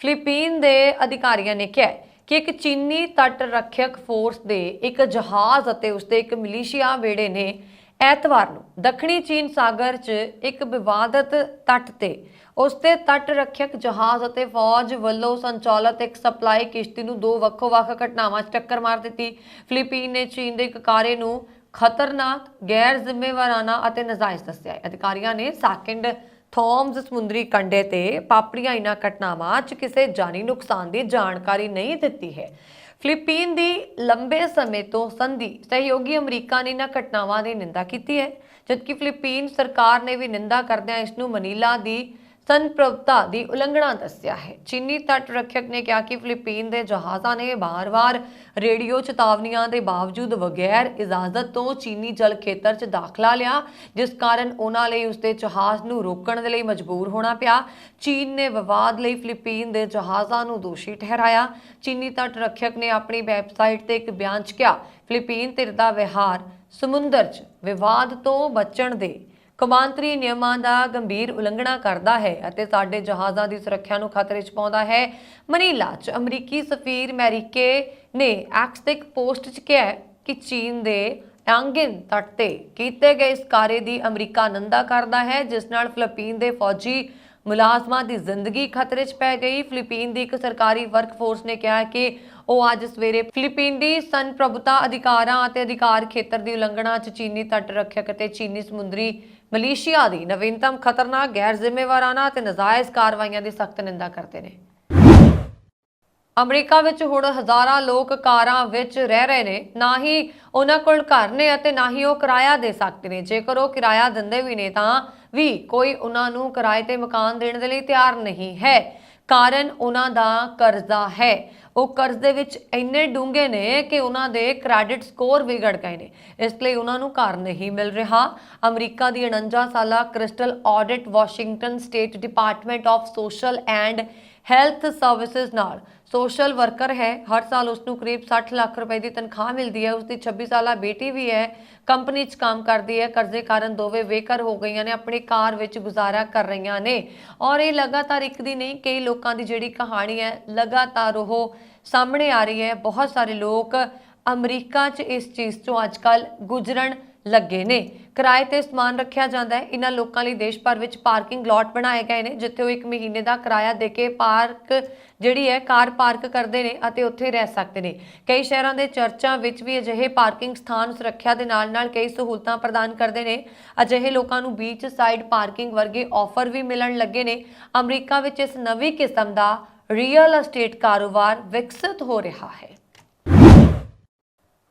ਫਿਲੀਪੀਨ ਦੇ ਅਧਿਕਾਰੀਆਂ ਨੇ ਕਿਹਾ ਕਿ ਇੱਕ ਚੀਨੀ ਤੱਟ ਰੱਖਿਅਕ ਫੋਰਸ ਦੇ ਇੱਕ ਜਹਾਜ਼ ਅਤੇ ਉਸਦੇ ਇੱਕ ਮਿਲੀਸ਼ੀਆ ਬੇੜੇ ਨੇ ਐਤਵਾਰ ਨੂੰ ਦੱਖਣੀ ਚੀਨ ਸਾਗਰ 'ਚ ਇੱਕ ਵਿਵਾਦਤ ਤੱਟ ਤੇ ਉਸਦੇ ਤੱਟ ਰੱਖਿਅਕ ਜਹਾਜ਼ ਅਤੇ ਫੌਜ ਵੱਲੋਂ ਸੰਚਾਲਿਤ ਇੱਕ ਸਪਲਾਈ ਕਿਸ਼ਤੀ ਨੂੰ ਦੋ ਵੱਖੋ-ਵੱਖ ਘਟਨਾਵਾਂ 'ਚ ਟੱਕਰ ਮਾਰ ਦਿੱਤੀ। ਫਿਲੀਪੀਨ ਨੇ ਚੀਨ ਦੇ ਇੱਕ ਕਾਰੇ ਨੂੰ ਖਤਰਨਾਕ, ਗੈਰ ਜ਼ਿੰਮੇਵਾਰਾਨਾ ਅਤੇ ਨਾਜਾਇਜ਼ ਦੱਸਿਆ ਹੈ। ਅਧਿਕਾਰੀਆਂ ਨੇ ਸੈਕੰਡ ਥੋਮਸ ਸਮੁੰਦਰੀ ਕੰਢੇ ਤੇ ਵਾਪਰੀਆਂ ਇਹਨਾਂ ਘਟਨਾਵਾਂ 'ਚ ਕਿਸੇ ਜਾਨੀ ਨੁਕਸਾਨ ਦੀ ਜਾਣਕਾਰੀ ਨਹੀਂ ਦਿੱਤੀ ਹੈ। ਫਿਲੀਪੀਨ ਦੀ ਲੰਬੇ ਸਮੇਂ ਤੋਂ ਸੰਧੀ ਸਹਿਯੋਗੀ ਅਮਰੀਕਾ ਨੇ ਇਹਨਾਂ ਘਟਨਾਵਾਂ ਦੀ ਨਿੰਦਾ ਕੀਤੀ ਹੈ, ਜਦਕਿ ਫਿਲੀਪੀਨ ਸਰਕਾਰ ਨੇ ਵੀ ਨਿੰਦਾ ਕਰਦਿਆਂ ਇਸ ਨੂੰ ਮਨੀਲਾ ਦੀ ਸੰਪ੍ਰਭੁਤਾ ਦੀ ਉਲੰਘਣਾ ਦੱਸਿਆ ਹੈ। ਚੀਨੀ ਤੱਟ ਰੱਖਿਅਕ ਨੇ ਕਿਹਾ ਕਿ ਫਿਲੀਪੀਨ ਦੇ ਜਹਾਜ਼ਾਂ ਨੇ ਵਾਰ-ਵਾਰ ਰੇਡੀਓ ਚੇਤਾਵਨੀਆਂ ਦੇ ਬਾਵਜੂਦ ਬਗੈਰ ਇਜਾਜ਼ਤ ਤੋਂ ਚੀਨੀ ਜਲ ਖੇਤਰ 'ਚ ਦਾਖਲਾ ਲਿਆ, ਜਿਸ ਕਾਰਨ ਉਹਨਾਂ ਲਈ ਉਸਦੇ ਜਹਾਜ਼ ਨੂੰ ਰੋਕਣ ਦੇ ਲਈ ਮਜਬੂਰ ਹੋਣਾ ਪਿਆ। ਚੀਨ ਨੇ ਵਿਵਾਦ ਲਈ ਫਿਲੀਪੀਨ ਦੇ ਜਹਾਜ਼ਾਂ ਨੂੰ ਦੋਸ਼ੀ ਠਹਿਰਾਇਆ। ਚੀਨੀ ਤੱਟ ਰੱਖਿਅਕ ਨੇ ਆਪਣੀ ਵੈਬਸਾਈਟ ਤੇ ਇੱਕ ਬਿਆਨ 'ਚ ਕਿਹਾ, ਫਿਲੀਪੀਨ ਧਿਰ ਦਾ ਵਿਹਾਰ ਸਮੁੰਦਰ 'ਚ ਵਿਵਾਦ ਤੋਂ ਬਚਣ ਦੇ ਕੌਮਾਂਤਰੀ ਨਿਯਮਾਂ ਦਾ ਗੰਭੀਰ ਉਲੰਘਣਾ ਕਰਦਾ ਹੈ ਅਤੇ ਸਾਡੇ ਜਹਾਜ਼ਾਂ ਦੀ ਸੁਰੱਖਿਆ ਨੂੰ ਖਤਰੇ 'ਚ ਪਾਉਂਦਾ ਹੈ। ਮਨੀਲਾ 'ਚ ਅਮਰੀਕੀ ਸਫੀਰ ਮੈਰੀਕੇ ਨੇ ਐਕਸ ਤੇ ਇੱਕ ਪੋਸਟ 'ਚ ਕਿਹਾ ਕਿ ਚੀਨ ਦੇ ਐਂਗਿਨ ਤੱਟ ਤੇ ਕੀਤੇ ਗਏ ਇਸ ਕਾਰੇ ਦੀ ਅਮਰੀਕਾ ਨਿੰਦਾ ਕਰਦਾ ਹੈ, ਜਿਸ ਨਾਲ ਫਿਲੀਪੀਨ ਦੇ ਫੌਜੀ ਮੁਲਾਜ਼ਮਾਂ ਦੀ ਜ਼ਿੰਦਗੀ ਖਤਰੇ 'ਚ ਪੈ ਗਈ। ਫਿਲੀਪੀਨ ਦੀ ਇੱਕ ਸਰਕਾਰੀ ਵਰਕਫੋਰਸ ਨੇ ਕਿਹਾ ਕਿ ਉਹ ਅੱਜ ਸਵੇਰੇ ਫਿਲੀਪੀਨ ਦੀ ਸੰਪ੍ਰਭੂਤਾ ਅਧਿਕਾਰਾਂ ਅਤੇ ਅਧਿਕਾਰ ਖੇਤਰ ਦੀ ਉਲੰਘਣਾ 'ਚ ਚੀਨੀ ਤੱਟ ਰੱਖਿਅਕ ਅਤੇ ਚੀਨੀ ਸਮੁੰਦਰੀ ਮਲੇਸ਼ੀਆ ਦੀ ਨਵੀਨਤਮ ਖਤਰਨਾਕ ਗੈਰ ਜ਼ਿੰਮੇਵਾਰਾਨਾ ਅਤੇ ਨਾਜਾਇਜ਼ ਕਾਰਵਾਈਆਂ ਦੀ ਸਖਤ ਨਿੰਦਾ ਕਰਦੇ ਨੇ। ਅਮਰੀਕਾ ਵਿੱਚ ਹੁਣ ਹਜ਼ਾਰਾਂ ਲੋਕ ਕਾਰਾਂ ਵਿੱਚ ਰਹਿ ਰਹੇ ਨੇ, ਨਾ ਹੀ ਉਹਨਾਂ ਕੋਲ ਘਰ ਨੇ ਅਤੇ ਨਾ ਹੀ ਉਹ ਕਿਰਾਇਆ ਦੇ ਸਕਦੇ ਨੇ। ਜੇਕਰ ਉਹ ਕਿਰਾਇਆ ਦਿੰਦੇ ਵੀ ਨੇ ਤਾਂ ਵੀ ਕੋਈ ਉਹਨਾਂ ਨੂੰ ਕਿਰਾਏ ਤੇ ਮਕਾਨ ਦੇਣ ਦੇ ਲਈ ਤਿਆਰ ਨਹੀਂ ਹੈ। ਕਾਰਨ ਉਹਨਾਂ ਦਾ ਕਰਜ਼ਾ ਹੈ। ਉਹ ਕਰਜ਼ ਦੇ ਵਿੱਚ ਇੰਨੇ ਡੂੰਘੇ ਨੇ ਕਿ ਉਹਨਾਂ ਦੇ ਕ੍ਰੈਡਿਟ ਸਕੋਰ ਵਿਗੜ ਗਏ ਨੇ, ਇਸ ਲਈ ਉਹਨਾਂ ਨੂੰ ਘਰ ਨਹੀਂ ਮਿਲ ਰਿਹਾ। ਅਮਰੀਕਾ ਦੀ 49 ਸਾਲਾ crystal audit Washington state department of social and health services ਨਾਲ ਸੋਸ਼ਲ ਵਰਕਰ ਹੈ। ਹਰ ਸਾਲ ਉਸ ਨੂੰ ਕਰੀਬ 60 ਲੱਖ ਰੁਪਏ ਦੀ ਤਨਖਾਹ ਮਿਲਦੀ ਹੈ। ਉਸ ਦੀ 26 ਸਾਲਾ ਬੇਟੀ ਵੀ ਹੈ, ਕੰਪਨੀ 'ਚ ਕੰਮ ਕਰਦੀ ਹੈ। ਕਰਜ਼ੇ ਕਾਰਨ ਦੋਵੇਂ ਬੇਘਰ ਹੋ ਗਈਆਂ ਨੇ, ਆਪਣੀ ਕਾਰ ਵਿੱਚ ਗੁਜ਼ਾਰਾ ਕਰ ਰਹੀਆਂ ਨੇ ਔਰ ਇਹ ਲਗਾਤਾਰ ਇੱਕ ਦੀ ਨਹੀਂ ਕਈ ਲੋਕਾਂ ਦੀ ਜਿਹੜੀ ਕਹਾਣੀ ਹੈ ਲਗਾਤਾਰ ਉਹ ਸਾਹਮਣੇ ਆ ਰਹੀ ਹੈ। ਬਹੁਤ ਸਾਰੇ ਲੋਕ ਅਮਰੀਕਾ 'ਚ ਇਸ ਚੀਜ਼ ਤੋਂ ਅੱਜ-ਕੱਲ ਗੁਜ਼ਰਨ ਲੱਗੇ ਨੇ। ਕਿਰਾਏ ਤੇ ਸਮਾਨ ਰੱਖਿਆ ਜਾਂਦਾ ਹੈ। ਇਹਨਾਂ ਲੋਕਾਂ ਲਈ ਦੇਸ਼ ਭਰ ਵਿੱਚ ਪਾਰਕਿੰਗ ਲਾਟ ਬਣਾਏ ਗਏ ਨੇ, ਜਿੱਥੇ ਉਹ 1 ਮਹੀਨੇ ਦਾ ਕਿਰਾਇਆ ਦੇ ਕੇ ਕਾਰ ਪਾਰਕ ਕਰਦੇ ਨੇ ਅਤੇ ਉੱਥੇ ਰਹਿ ਸਕਦੇ ਨੇ। ਕਈ ਸ਼ਹਿਰਾਂ ਦੇ ਚਰਚਾਂ ਵਿੱਚ ਵੀ ਅਜਿਹੇ ਪਾਰਕਿੰਗ ਸਥਾਨ ਸੁਰੱਖਿਆ ਦੇ ਨਾਲ-ਨਾਲ ਕਈ ਸਹੂਲਤਾਂ ਪ੍ਰਦਾਨ ਕਰਦੇ ਨੇ। ਅਜਿਹੇ ਲੋਕਾਂ ਨੂੰ ਬੀਚ ਸਾਈਡ ਪਾਰਕਿੰਗ ਵਰਗੇ ਆਫਰ ਵੀ ਮਿਲਣ ਲੱਗੇ ਨੇ। ਅਮਰੀਕਾ ਵਿੱਚ ਇਸ ਨਵੀਂ ਕਿਸਮ ਦਾ ਰੀਅਲ ਅਸਟੇਟ ਕਾਰੋਬਾਰ ਵਿਕਸਿਤ ਹੋ ਰਿਹਾ ਹੈ।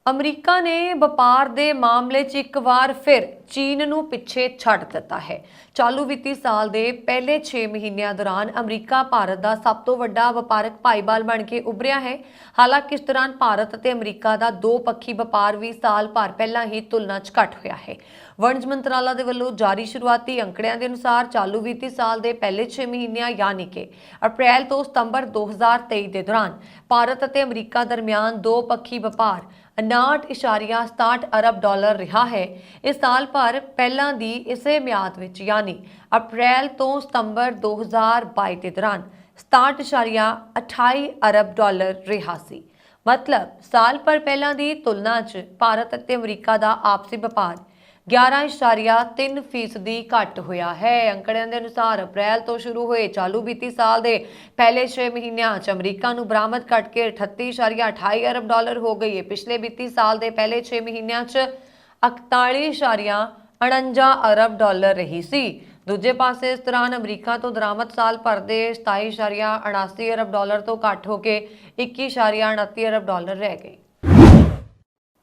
ਅਮਰੀਕਾ ਨੇ ਵਪਾਰ ਦੇ ਮਾਮਲੇ 'ਚ ਇੱਕ ਵਾਰ ਫਿਰ ਚੀਨ ਨੂੰ ਪਿੱਛੇ ਛੱਡ ਦਿੱਤਾ ਹੈ। ਚਾਲੂ ਵਿੱਤੀ ਸਾਲ ਦੇ ਪਹਿਲੇ 6 ਮਹੀਨਿਆਂ ਦੌਰਾਨ ਅਮਰੀਕਾ ਭਾਰਤ ਦਾ ਸਭ ਤੋਂ ਵੱਡਾ ਵਪਾਰਕ ਭਾਈਵਾਲ ਬਣ ਕੇ ਉੱਭਰਿਆ ਹੈ। ਹਾਲਾਂਕਿ ਇਸ ਦੌਰਾਨ ਭਾਰਤ ਅਤੇ ਅਮਰੀਕਾ ਦਾ ਦੋਪੱਖੀ ਵਪਾਰ ਵੀ ਸਾਲ ਭਰ ਪਹਿਲਾਂ ਹੀ ਤੁਲਨਾ 'ਚ ਘੱਟ ਹੋਇਆ ਹੈ। ਵਣਜ ਮੰਤਰਾਲਾ ਦੇ ਵੱਲੋਂ ਜਾਰੀ ਸ਼ੁਰੂਆਤੀ ਅੰਕੜਿਆਂ ਦੇ ਅਨੁਸਾਰ ਚਾਲੂ ਵਿੱਤੀ ਸਾਲ ਦੇ ਪਹਿਲੇ 6 ਮਹੀਨਿਆਂ ਯਾਨੀ ਕਿ ਅਪ੍ਰੈਲ ਤੋਂ ਸਤੰਬਰ 2023 ਦੇ ਦੌਰਾਨ ਭਾਰਤ ਅਤੇ ਅਮਰੀਕਾ ਦਰਮਿਆਨ ਦੋਪੱਖੀ ਵਪਾਰ 59.67 ਅਰਬ ਡਾਲਰ ਰਿਹਾ ਹੈ। ਇਸ ਸਾਲ ਭਰ ਪਹਿਲਾਂ ਦੀ ਇਸੇ ਮਿਆਦ ਵਿੱਚ ਯਾਨੀ ਅਪ੍ਰੈਲ ਤੋਂ ਸਤੰਬਰ 2022 ਦੇ ਦੌਰਾਨ 67.28 ਅਰਬ ਡਾਲਰ ਰਿਹਾ ਸੀ। ਮਤਲਬ ਸਾਲ ਭਰ ਪਹਿਲਾਂ ਦੀ ਤੁਲਨਾ 'ਚ ਭਾਰਤ ਅਤੇ ਅਮਰੀਕਾ ਦਾ ਆਪਸੀ ਵਪਾਰ 11.3% ਘੱਟ ਹੋਇਆ ਹੈ। ਅੰਕੜਿਆਂ ਦੇ ਅਨੁਸਾਰ ਅਪ੍ਰੈਲ ਤੋਂ ਸ਼ੁਰੂ ਹੋਏ ਚਾਲੂ ਵਿੱਤੀ ਸਾਲ ਦੇ ਪਹਿਲੇ 6 ਮਹੀਨਿਆਂ 'ਚ ਅਮਰੀਕਾ ਨੂੰ ਬਰਾਮਦ ਘਟ ਕੇ 38.28 ਅਰਬ ਡਾਲਰ ਹੋ ਗਈ ਹੈ। ਪਿਛਲੇ ਵਿੱਤੀ ਸਾਲ ਦੇ ਪਹਿਲੇ 6 ਮਹੀਨਿਆਂ 'ਚ 41.49 ਅਰਬ ਡਾਲਰ ਰਹੀ ਸੀ। ਦੂਜੇ ਪਾਸੇ ਇਸ ਦੌਰਾਨ ਅਮਰੀਕਾ ਤੋਂ ਦਰਾਮਦ ਸਾਲ ਭਰ ਦੇ 27.79 ਅਰਬ ਡਾਲਰ ਤੋਂ ਘੱਟ ਹੋ ਕੇ 21.29 ਅਰਬ ਡਾਲਰ ਰਹਿ ਗਈ।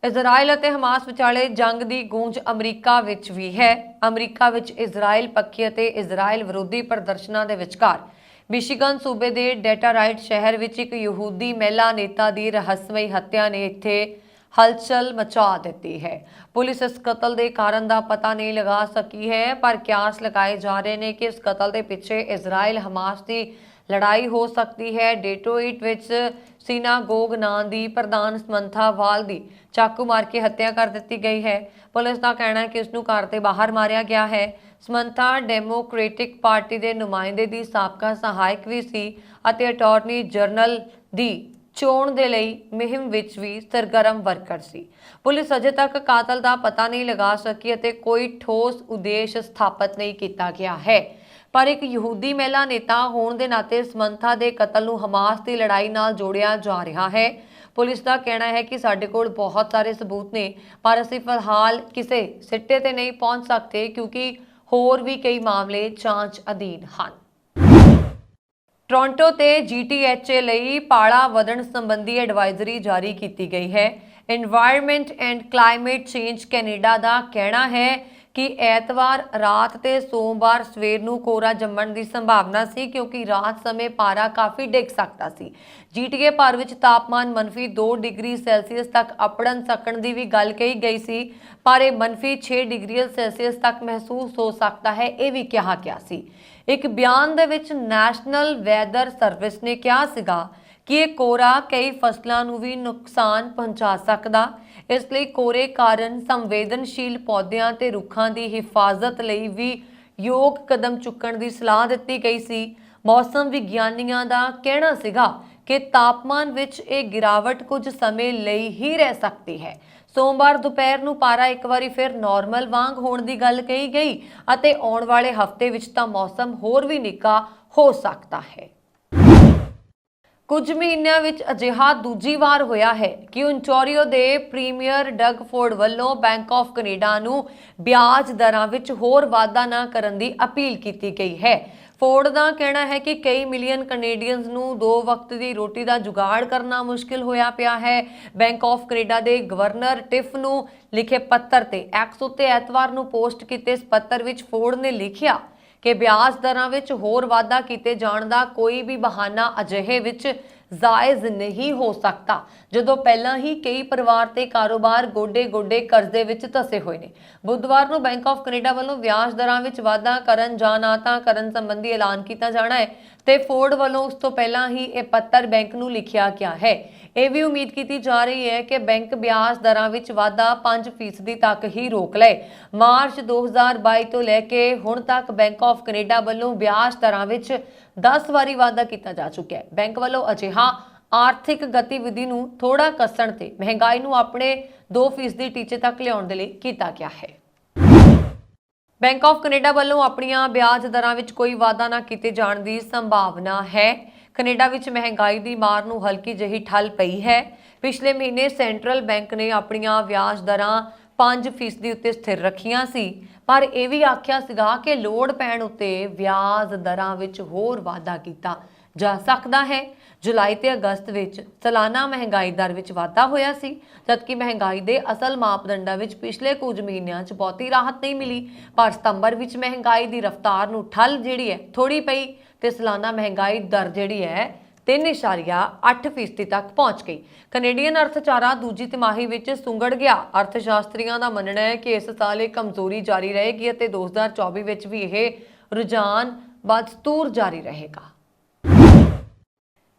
ਇਜ਼ਰਾਈਲ ਅਤੇ ਹਮਾਸ ਵਿਚਾਲੇ ਜੰਗ ਦੀ ਗੂੰਜ ਅਮਰੀਕਾ ਵਿੱਚ ਵੀ ਹੈ। ਅਮਰੀਕਾ ਵਿੱਚ ਇਜ਼ਰਾਈਲ ਪੱਖੀ ਅਤੇ ਇਜ਼ਰਾਈਲ ਵਿਰੋਧੀ ਪ੍ਰਦਰਸ਼ਨਾਂ ਦੇ ਵਿਚਕਾਰ ਮਿਸ਼ੀਗਨ ਸੂਬੇ ਦੇ ਡੈਟਰਾਈਟ ਸ਼ਹਿਰ ਵਿੱਚ ਇੱਕ ਯਹੂਦੀ ਮਹਿਲਾ ਨੇਤਾ ਦੀ ਰਹੱਸਮਈ ਹੱਤਿਆ ਨੇ ਇੱਥੇ ਹਲਚਲ ਮਚਾ ਦਿੱਤੀ ਹੈ। ਪੁਲਿਸ ਇਸ ਕਤਲ ਦੇ ਕਾਰਨ ਦਾ ਪਤਾ ਨਹੀਂ ਲਗਾ ਸਕੀ ਹੈ, ਪਰ ਕਿਆਸ ਲਗਾਏ ਜਾ ਰਹੇ ਨੇ ਕਿ ਇਸ ਕਤਲ ਦੇ ਪਿੱਛੇ ਇਜ਼ਰਾਈਲ ਹਮਾਸ ਦੀ ਲੜਾਈ ਹੋ ਸਕਦੀ ਹੈ। ਡੇਟਰੋਇਟ ਵਿੱਚ ਸਿਨਾਗੋਗ ਨਾਂ ਦੀ ਪ੍ਰਧਾਨ ਸਮੰਥਾ ਵਾਲ ਦੀ ਚਾਕੂ ਮਾਰ ਕੇ ਹੱਤਿਆ ਕਰ ਦਿੱਤੀ ਗਈ ਹੈ। ਪੁਲਿਸ ਦਾ ਕਹਿਣਾ ਹੈ ਕਿ ਉਸ ਨੂੰ ਘਰ ਦੇ ਬਾਹਰ ਮਾਰਿਆ ਗਿਆ ਹੈ। ਸਮੰਥਾ ਡੈਮੋਕ੍ਰੈਟਿਕ ਪਾਰਟੀ ਦੇ ਨੁਮਾਇੰਦੇ ਦੀ ਸਾਬਕਾ ਸਹਾਇਕ ਵੀ ਸੀ ਅਤੇ ਅਟਾਰਨੀ ਜਨਰਲ ਦੀ ਚੋਣ ਦੇ ਲਈ ਮੁਹਿੰਮ ਵਿੱਚ ਵੀ ਸਰਗਰਮ ਵਰਕਰ ਸੀ। ਪੁਲਿਸ ਅਜੇ ਤੱਕ ਕਾਤਲ ਦਾ ਪਤਾ ਨਹੀਂ ਲਗਾ ਸਕੀ ਅਤੇ ਕੋਈ ਠੋਸ ਉਦੇਸ਼ ਸਥਾਪਿਤ ਨਹੀਂ ਕੀਤਾ ਗਿਆ ਹੈ, ਪਰ ਇੱਕ ਯਹੂਦੀ ਮਹਿਲਾ ਨੇਤਾ ਹੋਣ ਦੇ ਨਾਤੇ ਸਮੰਥਾ ਦੇ ਕਤਲ ਨੂੰ ਹਮਾਸ ਦੀ ਲੜਾਈ ਨਾਲ ਜੋੜਿਆ ਜਾ ਰਿਹਾ ਹੈ। ਪੁਲਿਸ ਦਾ ਕਹਿਣਾ ਹੈ ਕਿ ਸਾਡੇ ਕੋਲ ਬਹੁਤ ਸਾਰੇ ਸਬੂਤ ਨੇ, ਪਰ ਅਸੀਂ ਫਿਲਹਾਲ ਕਿਸੇ ਸਿੱਟੇ ਤੇ ਨਹੀਂ ਪਹੁੰਚ ਸਕਦੇ ਕਿਉਂਕਿ ਹੋਰ ਵੀ ਕਈ ਮਾਮਲੇ ਜਾਂਚ ਅਧੀਨ ਹਨ। ਟੋਰਾਂਟੋ ਤੇ GTHA ਲਈ ਪਾਲਾ ਵਧਣ ਸੰਬੰਧੀ ਐਡਵਾਈਜ਼ਰੀ ਜਾਰੀ ਕੀਤੀ ਗਈ ਹੈ। Environment and climate change Canada ਦਾ ਕਹਿਣਾ ਹੈ ਕਿ ਐਤਵਾਰ ਰਾਤ ਤੇ ਸੋਮਵਾਰ ਸਵੇਰ ਨੂੰ ਕੋਰਾ ਜੰਮਣ ਦੀ ਸੰਭਾਵਨਾ ਸੀ ਕਿਉਂਕਿ ਰਾਤ ਸਮੇਂ ਪਾਰਾ ਕਾਫੀ ਡਿੱਗ ਸਕਦਾ ਸੀ। GTA ਭਰ ਵਿੱਚ ਤਾਪਮਾਨ -2 ਡਿਗਰੀ ਸੈਲਸੀਅਸ ਤੱਕ ਅਪੜਨ ਸਕਣ ਦੀ ਵੀ ਗੱਲ ਕਹੀ ਗਈ ਸੀ, ਪਰ ਇਹ -6 ਡਿਗਰੀ ਸੈਲਸੀਅਸ ਤੱਕ ਮਹਿਸੂਸ ਹੋ ਸਕਦਾ ਹੈ, ਇਹ ਵੀ ਕਿਹਾ ਗਿਆ ਸੀ। ਇੱਕ ਬਿਆਨ ਦੇ ਵਿੱਚ ਨੈਸ਼ਨਲ ਵੈਦਰ ਸਰਵਿਸ ਨੇ ਕਿਹਾ ਸੀਗਾ ਕਿ ਇਹ ਕੋਰਾ ਕਈ ਫਸਲਾਂ ਨੂੰ ਵੀ ਨੁਕਸਾਨ ਪਹੁੰਚਾ ਸਕਦਾ। ਇਸ ਲਈ ਕੋਰੇ ਕਾਰਨ ਸੰਵੇਦਨਸ਼ੀਲ ਪੌਦਿਆਂ ਤੇ ਰੁੱਖਾਂ ਦੀ ਹਿਫਾਜ਼ਤ ਲਈ ਵੀ ਯੋਗ ਕਦਮ ਚੁੱਕਣ ਦੀ ਸਲਾਹ ਦਿੱਤੀ ਗਈ ਸੀ। ਮੌਸਮ ਵਿਗਿਆਨੀਆਂ ਦਾ ਕਹਿਣਾ ਸੀਗਾ ਕਿ ਤਾਪਮਾਨ ਵਿੱਚ ਇਹ ਗਿਰਾਵਟ ਕੁਝ ਸਮੇਂ ਲਈ ਹੀ ਰਹਿ ਸਕਦੀ ਹੈ। ਸੋਮਵਾਰ ਦੁਪਹਿਰ ਨੂੰ ਪਾਰਾ ਇੱਕ ਵਾਰੀ ਫਿਰ ਨਾਰਮਲ ਵਾਂਗ ਹੋਣ ਦੀ ਗੱਲ ਕਹੀ ਗਈ ਅਤੇ ਆਉਣ ਵਾਲੇ ਹਫ਼ਤੇ ਵਿੱਚ ਤਾਂ ਮੌਸਮ ਹੋਰ ਵੀ ਨਿੱਘਾ ਹੋ ਸਕਦਾ ਹੈ। ਕੁਝ ਮਹੀਨਿਆਂ ਵਿੱਚ ਅਜਿਹਾ ਦੂਜੀ ਵਾਰ ਹੋਇਆ ਹੈ ਕਿ ਓਨਟਾਰੀਓ ਦੇ ਪ੍ਰੀਮੀਅਰ ਡਗ ਫੋਰਡ ਵੱਲੋਂ ਬੈਂਕ ਆਫ ਕੈਨੇਡਾ ਨੂੰ ਵਿਆਜ ਦਰਾਂ ਵਿੱਚ ਹੋਰ ਵਾਧਾ ਨਾ ਕਰਨ ਦੀ ਅਪੀਲ ਕੀਤੀ ਗਈ ਹੈ। ਫੋਰਡ ਦਾ ਕਹਿਣਾ ਹੈ ਕਿ ਕਈ ਮਿਲੀਅਨ ਕੈਨੇਡੀਅਨਸ ਨੂੰ 2 ਵਕਤ ਦੀ ਰੋਟੀ ਦਾ ਜੁਗਾੜ ਕਰਨਾ ਮੁਸ਼ਕਿਲ ਹੋਇਆ ਪਿਆ ਹੈ। ਬੈਂਕ ਆਫ ਕੈਨੇਡਾ ਦੇ ਗਵਰਨਰ ਟਿਫ ਨੂੰ ਲਿਖੇ ਪੱਤਰ ਤੇ ਐਕਸ ਉੱਤੇ ਐਤਵਾਰ ਨੂੰ ਪੋਸਟ ਕੀਤੇ ਇਸ ਪੱਤਰ ਵਿੱਚ ਫੋਰਡ ਨੇ ਲਿਖਿਆ ਕਿ ਵਿਆਜ ਦਰਾਂ ਵਿੱਚ ਹੋਰ ਵਾਧਾ ਕੀਤੇ ਜਾਣ ਦਾ ਕੋਈ ਵੀ ਬਹਾਨਾ ਅਜਿਹੇ ਵਿੱਚ ਜਾਇਜ਼ ਨਹੀਂ ਹੋ ਸਕਦਾ ਜਦੋਂ ਪਹਿਲਾਂ ਹੀ ਕਈ ਪਰਿਵਾਰ ਤੇ ਕਾਰੋਬਾਰ ਗੋਡੇ-ਗੋਡੇ ਕਰਜ਼ੇ ਵਿੱਚ ਧਸੇ ਹੋਏ ਨੇ। ਬੁੱਧਵਾਰ ਨੂੰ ਬੈਂਕ ਆਫ ਕੈਨੇਡਾ ਵੱਲੋਂ ਵਿਆਜ ਦਰਾਂ ਵਿੱਚ ਵਾਧਾ ਕਰਨ ਜਾਂ ਨਾ ਤਾਂ ਕਰਨ ਸੰਬੰਧੀ ਐਲਾਨ ਕੀਤਾ ਜਾਣਾ ਹੈ ਤੇ ਫੋਰਡ ਵੱਲੋਂ ਉਸ ਤੋਂ ਪਹਿਲਾਂ ਹੀ ਇਹ ਪੱਤਰ ਬੈਂਕ ਨੂੰ ਲਿਖਿਆ ਗਿਆ ਹੈ। ਇਹ ਵੀ ਉਮੀਦ ਕੀਤੀ ਜਾ ਰਹੀ ਹੈ ਕਿ ਬੈਂਕ ਵਿਆਜ ਦਰਾਂ ਵਿੱਚ ਵਾਧਾ 5% ਤੱਕ ਹੀ ਰੋਕ ਲਏ। ਮਾਰਚ 2022 ਤੋਂ ਲੈ ਕੇ ਹੁਣ ਤੱਕ ਬੈਂਕ ਆਫ ਕੈਨੇਡਾ ਵੱਲੋਂ ਵਿਆਜ ਦਰਾਂ ਵਿੱਚ 10 ਵਾਰੀ ਵਾਧਾ ਕੀਤਾ ਜਾ ਚੁੱਕਿਆ ਹੈ। ਬੈਂਕ ਵੱਲੋਂ ਅਜਿਹਾ ਆਰਥਿਕ ਗਤੀਵਿਧੀ ਨੂੰ ਥੋੜਾ ਕੱਸਣ ਤੇ ਮਹਿੰਗਾਈ ਨੂੰ ਆਪਣੇ 2% ਟੀਚੇ ਤੱਕ ਲਿਆਉਣ ਦੇ ਲਈ ਕੀਤਾ ਗਿਆ ਹੈ। ਬੈਂਕ ਆਫ ਕੈਨੇਡਾ ਵੱਲੋਂ ਆਪਣੀਆਂ ਵਿਆਜ ਦਰਾਂ ਵਿੱਚ ਕੋਈ ਵਾਧਾ ਨਾ ਕੀਤੇ ਜਾਣ ਦੀ ਸੰਭਾਵਨਾ ਹੈ। ਕੈਨੇਡਾ ਵਿੱਚ ਮਹਿੰਗਾਈ ਦੀ ਮਾਰ ਨੂੰ ਹਲਕੀ ਜਿਹੀ ਠੱਲ ਪਈ ਹੈ। ਪਿਛਲੇ ਮਹੀਨੇ ਸੈਂਟਰਲ ਬੈਂਕ ਨੇ ਆਪਣੀਆਂ ਵਿਆਜ ਦਰਾਂ 5% ਉੱਤੇ ਸਥਿਰ ਰੱਖੀਆਂ ਸੀ, ਪਰ ਇਹ ਵੀ ਆਖਿਆ ਸੀਗਾ ਕਿ ਲੋੜ ਪੈਣ ਉੱਤੇ ਵਿਆਜ ਦਰਾਂ ਵਿੱਚ ਹੋਰ ਵਾਧਾ ਕੀਤਾ ਜਾ ਸਕਦਾ ਹੈ। ਜੁਲਾਈ ਤੇ ਅਗਸਤ ਵਿੱਚ ਸਾਲਾਨਾ ਮਹਿੰਗਾਈ ਦਰ ਵਿੱਚ ਵਾਧਾ ਹੋਇਆ ਸੀ, ਜਦਕਿ ਮਹਿੰਗਾਈ ਦੇ ਅਸਲ ਮਾਪਦੰਡਾਂ ਵਿੱਚ ਪਿਛਲੇ ਕੁਝ ਮਹੀਨਿਆਂ 'ਚ ਬਹੁਤੀ ਰਾਹਤ ਨਹੀਂ ਮਿਲੀ। ਪਰ ਸਤੰਬਰ ਵਿੱਚ ਮਹਿੰਗਾਈ ਦੀ ਰਫ਼ਤਾਰ ਨੂੰ ਠੱਲ ਜਿਹੜੀ ਹੈ ਥੋੜੀ ਪਈ ਤੇ ਸਾਲਾਨਾ ਮਹਿੰਗਾਈ ਦਰ ਜਿਹੜੀ ਹੈ 3.8% ਤੱਕ ਪਹੁੰਚ ਗਈ। ਕੈਨੇਡੀਅਨ ਅਰਥਚਾਰਾ ਦੂਜੀ ਤਿਮਾਹੀ ਵਿੱਚ ਸੁੰਗੜ ਗਿਆ। ਅਰਥਸ਼ਾਸਤਰੀਆਂ ਦਾ ਮੰਨਣਾ ਹੈ ਕਿ ਇਸ ਸਾਲ ਇਹ ਕਮਜ਼ੋਰੀ ਜਾਰੀ ਰਹੇਗੀ ਅਤੇ 2024 ਵਿੱਚ ਵੀ ਇਹ ਰੁਝਾਨ ਬਦਸਤੂਰ ਜਾਰੀ ਰਹੇਗਾ।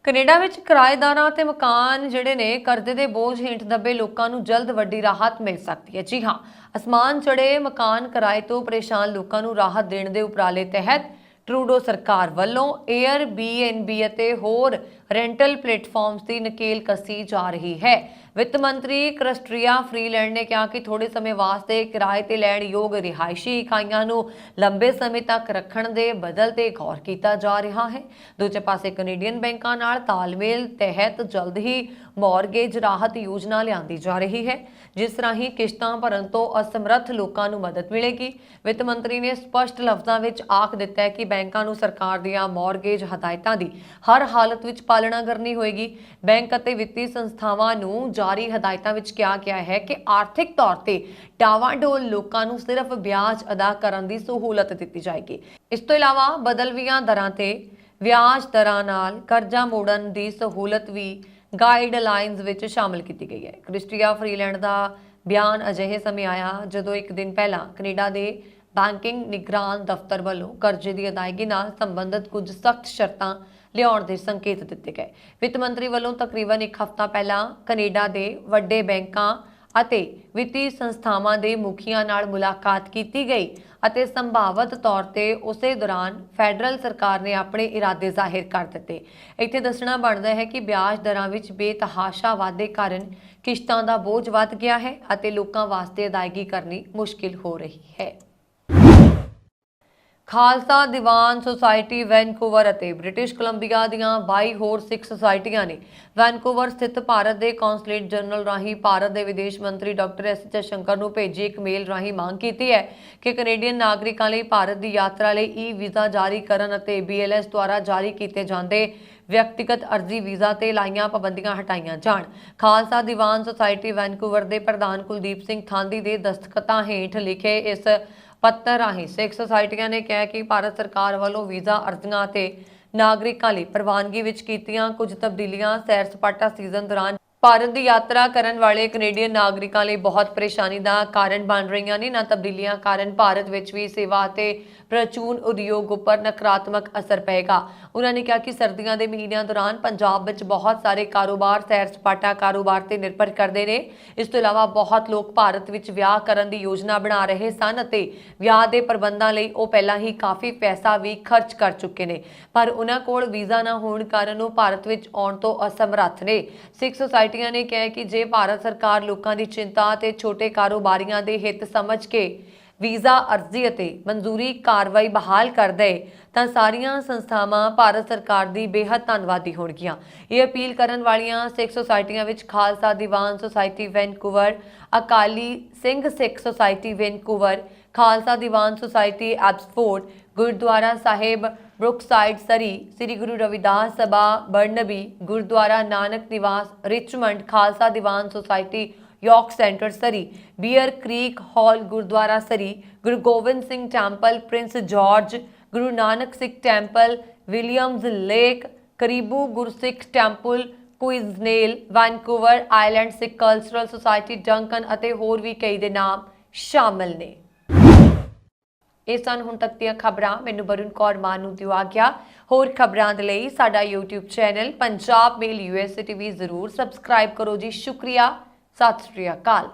ਕੈਨੇਡਾ ਵਿੱਚ ਕਿਰਾਏਦਾਰਾਂ ਤੇ ਮਕਾਨ ਜਿਹੜੇ ਨੇ ਕਰਜ਼ੇ ਦੇ ਬੋਝ ਹੇਠ ਦੱਬੇ ਲੋਕਾਂ ਨੂੰ ਜਲਦ ਵੱਡੀ ਰਾਹਤ ਮਿਲ ਸਕਦੀ ਹੈ। ਜੀ ਹਾਂ, ਅਸਮਾਨ ਚੜੇ ਮਕਾਨ ਕਿਰਾਏ ਤੋਂ ਪਰੇਸ਼ਾਨ ਲੋਕਾਂ ਨੂੰ ਰਾਹਤ ਦੇਣ ਦੇ ਉਪਰਾਲੇ ਤਹਿਤ ਟਰੂਡੋ ਸਰਕਾਰ ਵੱਲੋਂ Airbnb ਅਤੇ ਹੋਰ ਰੈਂਟਲ ਪਲੇਟਫਾਰਮਸ ਦੀ ਨਕੇਲ ਕੱਸੀ ਜਾ ਰਹੀ ਹੈ। ਵਿੱਤ ਮੰਤਰੀ ਕ੍ਰਿਸਟੀਆ ਫਰੀਲੈਂਡ ਨੇ ਕਿਹਾ ਕਿ ਥੋੜੇ ਸਮੇਂ ਵਾਸਤੇ ਕਿਰਾਏ ਤੇ ਲੈਣ ਯੋਗ ਰਿਹਾਇਸ਼ੀ ਇਕਾਈਆਂ ਨੂੰ ਲੰਬੇ ਸਮੇਂ ਤੱਕ ਰੱਖਣ ਦੇ ਬਦਲ ਤੇ ਗੌਰ ਕੀਤਾ ਜਾ ਰਿਹਾ ਹੈ। ਦੂਜੇ ਪਾਸੇ ਕੈਨੇਡੀਅਨ ਬੈਂਕਾਂ ਨਾਲ ਤਾਲਮੇਲ ਤਹਿਤ ਜਲਦ ਹੀ ਮੌਰਗੇਜ ਰਾਹਤ ਯੋਜਨਾ ਲਿਆਂਦੀ ਜਾ ਰਹੀ ਹੈ, ਜਿਸ ਰਾਹੀਂ ਕਿਸ਼ਤਾਂ ਭਰਨ ਤੋਂ ਅਸਮਰੱਥ ਲੋਕਾਂ ਨੂੰ ਮਦਦ ਮਿਲੇਗੀ। ਵਿੱਤ ਮੰਤਰੀ ਨੇ ਸਪਸ਼ਟ ਲਫ਼ਜ਼ਾਂ ਵਿੱਚ ਆਖ ਦਿੱਤਾ ਹੈ ਕਿ ਬੈਂਕਾਂ ਨੂੰ ਸਰਕਾਰ ਦੀਆਂ ਮੌਰਗੇਜ ਹਦਾਇਤਾਂ ਦੀ ਹਰ ਹਾਲਤ ਵਿੱਚ ਪਾਲਣਾ ਕਰਨੀ ਹੋਏਗੀ। ਬੈਂਕ ਅਤੇ ਵਿੱਤੀ ਸੰਸਥਾਵਾਂ ਨੂੰ ਜਾਰੀ ਹਦਾਇਤਾਂ ਵਿੱਚ ਕਿਹਾ ਗਿਆ ਹੈ ਕਿ ਆਰਥਿਕ ਤੌਰ ਤੇ ਡਾਵਾਡੋਲ ਲੋਕਾਂ ਨੂੰ ਸਿਰਫ ਵਿਆਜ ਅਦਾ ਕਰਨ ਦੀ ਸਹੂਲਤ ਦਿੱਤੀ ਜਾਏਗੀ। ਇਸ ਤੋਂ ਇਲਾਵਾ ਬਦਲਵੀਆਂ ਦਰਾਂ ਤੇ ਵਿਆਜ ਦਰਾਂ ਨਾਲ ਕਰਜ਼ਾ ਮੋੜਨ ਦੀ ਸਹੂਲਤ ਵੀ ਗਾਈਡਲਾਈਨਸ ਵਿੱਚ ਸ਼ਾਮਲ ਕੀਤੀ ਗਈ ਹੈ। ਕ੍ਰਿਸਟੀਆ ਫਰੀਲੈਂਡ ਦਾ ਬਿਆਨ ਅਜਿਹੇ ਸਮੇਂ ਆਇਆ ਜਦੋਂ ਇੱਕ ਦਿਨ ਪਹਿਲਾਂ ਕੈਨੇਡਾ ਦੇ ਬੈਂਕਿੰਗ ਨਿਗਰਾਨ ਦਫ਼ਤਰ ਵੱਲੋਂ ਕਰਜ਼ੇ ਦੀ ਅਦਾਇਗੀ ਨਾਲ ਸੰਬੰਧਿਤ ਕੁਝ ਸਖਤ ਸ਼ਰਤਾਂ ਲਿਆਉਣ ਦੇ ਸੰਕੇਤ ਦਿੱਤੇ ਗਏ। ਵਿੱਤ ਮੰਤਰੀ ਵੱਲੋਂ ਤਕਰੀਬਨ ਇੱਕ ਹਫ਼ਤਾ ਪਹਿਲਾਂ ਕੈਨੇਡਾ ਦੇ ਵੱਡੇ ਬੈਂਕਾਂ ਅਤੇ ਵਿੱਤੀ ਸੰਸਥਾਵਾਂ ਦੇ ਮੁਖੀਆਂ ਨਾਲ ਮੁਲਾਕਾਤ ਕੀਤੀ ਗਈ ਅਤੇ ਸੰਭਾਵਤ ਤੌਰ ਤੇ ਉਸੇ ਦੌਰਾਨ ਫੈਡਰਲ ਸਰਕਾਰ ਨੇ ਆਪਣੇ ਇਰਾਦੇ ਜ਼ਾਹਿਰ ਕਰ ਦਿੱਤੇ। ਇੱਥੇ ਦੱਸਣਾ ਬਣਦਾ ਹੈ ਕਿ ਵਿਆਜ ਦਰਾਂ ਵਿੱਚ ਬੇਤਹਾਸ਼ਾ ਵਾਧੇ ਕਾਰਨ ਕਿਸ਼ਤਾਂ ਦਾ ਬੋਝ ਵੱਧ ਗਿਆ ਹੈ ਅਤੇ ਲੋਕਾਂ ਵਾਸਤੇ ਅਦਾਇਗੀ ਕਰਨੀ ਮੁਸ਼ਕਿਲ ਹੋ ਰਹੀ ਹੈ। ਖਾਲਸਾ ਦੀਵਾਨ ਸੁਸਾਇਟੀ ਵੈਨਕੂਵਰ ਅਤੇ ਬ੍ਰਿਟਿਸ਼ ਕੋਲੰਬੀਆ ਦੀਆਂ 22 ਹੋਰ ਸਿੱਖ ਸੁਸਾਇਟੀਆਂ ਨੇ ਵੈਨਕੂਵਰ ਸਥਿਤ ਭਾਰਤ ਦੇ ਕੌਂਸਲੇਟ ਜਨਰਲ ਰਾਹੀਂ ਭਾਰਤ ਦੇ ਵਿਦੇਸ਼ ਮੰਤਰੀ ਡਾਕਟਰ ਐਸ ਜੈਸ਼ੰਕਰ ਨੂੰ ਭੇਜੀ ਇੱਕ ਮੇਲ ਰਾਹੀਂ ਮੰਗ ਕੀਤੀ ਹੈ ਕਿ ਕੈਨੇਡੀਅਨ ਨਾਗਰਿਕਾਂ ਲਈ ਭਾਰਤ ਦੀ ਯਾਤਰਾ ਲਈ ਈ-ਵੀਜ਼ਾ ਜਾਰੀ ਕਰਨ ਅਤੇ BLS ਦੁਆਰਾ ਜਾਰੀ ਕੀਤੇ ਜਾਂਦੇ ਵਿਅਕਤੀਗਤ ਅਰਜ਼ੀ ਵੀਜ਼ਾ ਤੇ ਲਾਈਆਂ ਪਾਬੰਦੀਆਂ ਹਟਾਈਆਂ ਜਾਣ। ਖਾਲਸਾ ਦੀਵਾਨ ਸੁਸਾਇਟੀ ਵੈਨਕੂਵਰ ਦੇ ਪ੍ਰਧਾਨ ਕੁਲਦੀਪ ਸਿੰਘ ਥਾਂਦੀ ਦੇ ਦਸਤਖਤਾਂ ਹੇਠ ਲਿਖੇ ਇਸ ਪੱਤਰ ਰਾਹੀਂ ਸਿੱਖ ਸੁਸਾਇਟੀਆਂ ਨੇ ਕਿਹਾ ਕਿ ਭਾਰਤ ਸਰਕਾਰ ਵੱਲੋਂ ਵੀਜ਼ਾ ਅਰਜ਼ੀਆਂ ਤੇ ਨਾਗਰਿਕਾਂ ਲਈ ਪ੍ਰਵਾਨਗੀ ਵਿੱਚ ਕੀਤੀਆਂ ਕੁਝ ਤਬਦੀਲੀਆਂ ਸੈਰ ਸਪਾਟਾ ਸੀਜ਼ਨ ਦੌਰਾਨ ਭਾਰਤ ਦੀ ਯਾਤਰਾ ਕਰਨ ਵਾਲੇ ਕੈਨੇਡੀਅਨ ਨਾਗਰਿਕਾਂ ਲਈ ਬਹੁਤ ਪਰੇਸ਼ਾਨੀ ਦਾ ਕਾਰਨ ਬਣ ਰਹੀਆਂ ਨੇ। ਨਾ ਤਬਦੀਲੀਆਂ ਕਾਰਨ ਭਾਰਤ ਵਿੱਚ ਵੀ ਸੇਵਾ ਅਤੇ ਪ੍ਰਚੂਨ ਉਦਯੋਗ ਉੱਪਰ ਨਕਾਰਾਤਮਕ ਅਸਰ ਪਏਗਾ। ਉਹਨਾਂ ਨੇ ਕਿਹਾ ਕਿ ਸਰਦੀਆਂ ਦੇ ਮਹੀਨਿਆਂ ਦੌਰਾਨ ਪੰਜਾਬ ਵਿੱਚ ਬਹੁਤ ਸਾਰੇ ਕਾਰੋਬਾਰ ਸੈਰ ਸਪਾਟਾ ਕਾਰੋਬਾਰ ਤੇ ਨਿਰਭਰ ਕਰਦੇ ਨੇ। ਇਸ ਤੋਂ ਇਲਾਵਾ ਬਹੁਤ ਲੋਕ ਭਾਰਤ ਵਿੱਚ ਵਿਆਹ ਕਰਨ ਦੀ ਯੋਜਨਾ ਬਣਾ ਰਹੇ ਸਨ ਅਤੇ ਵਿਆਹ ਦੇ ਪ੍ਰਬੰਧਾਂ ਲਈ ਉਹ ਪਹਿਲਾਂ ਹੀ ਕਾਫੀ ਪੈਸਾ ਵੀ ਖਰਚ ਕਰ ਚੁੱਕੇ ਨੇ, ਪਰ ਉਹਨਾਂ ਕੋਲ ਵੀਜ਼ਾ ਨਾ ਹੋਣ ਕਾਰਨ ਉਹ ਭਾਰਤ ਵਿੱਚ ਆਉਣ ਤੋਂ ਅਸਮਰੱਥ ਨੇ। ਸਿੱਖ ਸੁਸਾਇਟੀਆਂ ਨੇ ਕਿਹਾ ਕਿ ਜੇ ਭਾਰਤ ਸਰਕਾਰ ਲੋਕਾਂ ਦੀ ਚਿੰਤਾ ਤੇ ਛੋਟੇ ਕਾਰੋਬਾਰੀਆਂ ਦੇ ਹਿੱਤ ਸਮਝ ਕੇ ਵੀਜ਼ਾ ਅਰਜ਼ੀ ਅਤੇ ਮਨਜ਼ੂਰੀ ਕਾਰਵਾਈ ਬਹਾਲ ਕਰ ਦੇ ਤਾਂ ਸਾਰੀਆਂ ਸੰਸਥਾਵਾਂ ਭਾਰਤ ਸਰਕਾਰ ਦੀ ਬੇਹੱਦ ਧੰਨਵਾਦੀ ਹੋਣਗੀਆਂ। ਇਹ ਅਪੀਲ ਕਰਨ ਵਾਲੀਆਂ ਸਿੱਖ ਸੁਸਾਇਟੀਆਂ ਵਿੱਚ Khalsa Diwan Society Vancouver, Akali Singh Sikh Society Vancouver, Khalsa Diwan Society Abbotsford, Gurdwara Sahib Brookside Surrey, Sri Guru Ravidas Sabha Burnaby, Gurdwara Nanak Niwas Richmond, Khalsa Diwan Society York Centre Surrey, Bear Creek Hall Gurdwara Surrey, Guru Gobind Singh Temple Prince George, Guru Nanak Sikh Temple Williams Lake, Cariboo Gursikh Temple Quesnel, Vancouver Island Sikh Cultural Society Duncan ਅਤੇ ਹੋਰ ਵੀ ਕਈ ਦੇ ਨਾਮ ਸ਼ਾਮਲ ਨੇ। ਇਹ ਸਨ ਹੁਣ ਤੱਕ ਦੀਆਂ ਖਬਰਾਂ। ਮੈਨੂੰ ਵਰੁਣ ਕੌਰ ਮਾਨ ਨੂੰ ਦਿਓ ਆਗਿਆ। ਹੋਰ ਖਬਰਾਂ ਦੇ ਲਈ ਸਾਡਾ YouTube ਚੈਨਲ ਪੰਜਾਬ ਮੇਲ USA TV ਜ਼ਰੂਰ ਸਬਸਕ੍ਰਾਈਬ ਕਰੋ ਜੀ। ਸ਼ੁਕਰੀਆ। ਸਤਿ ਸ਼੍ਰੀ ਅਕਾਲ।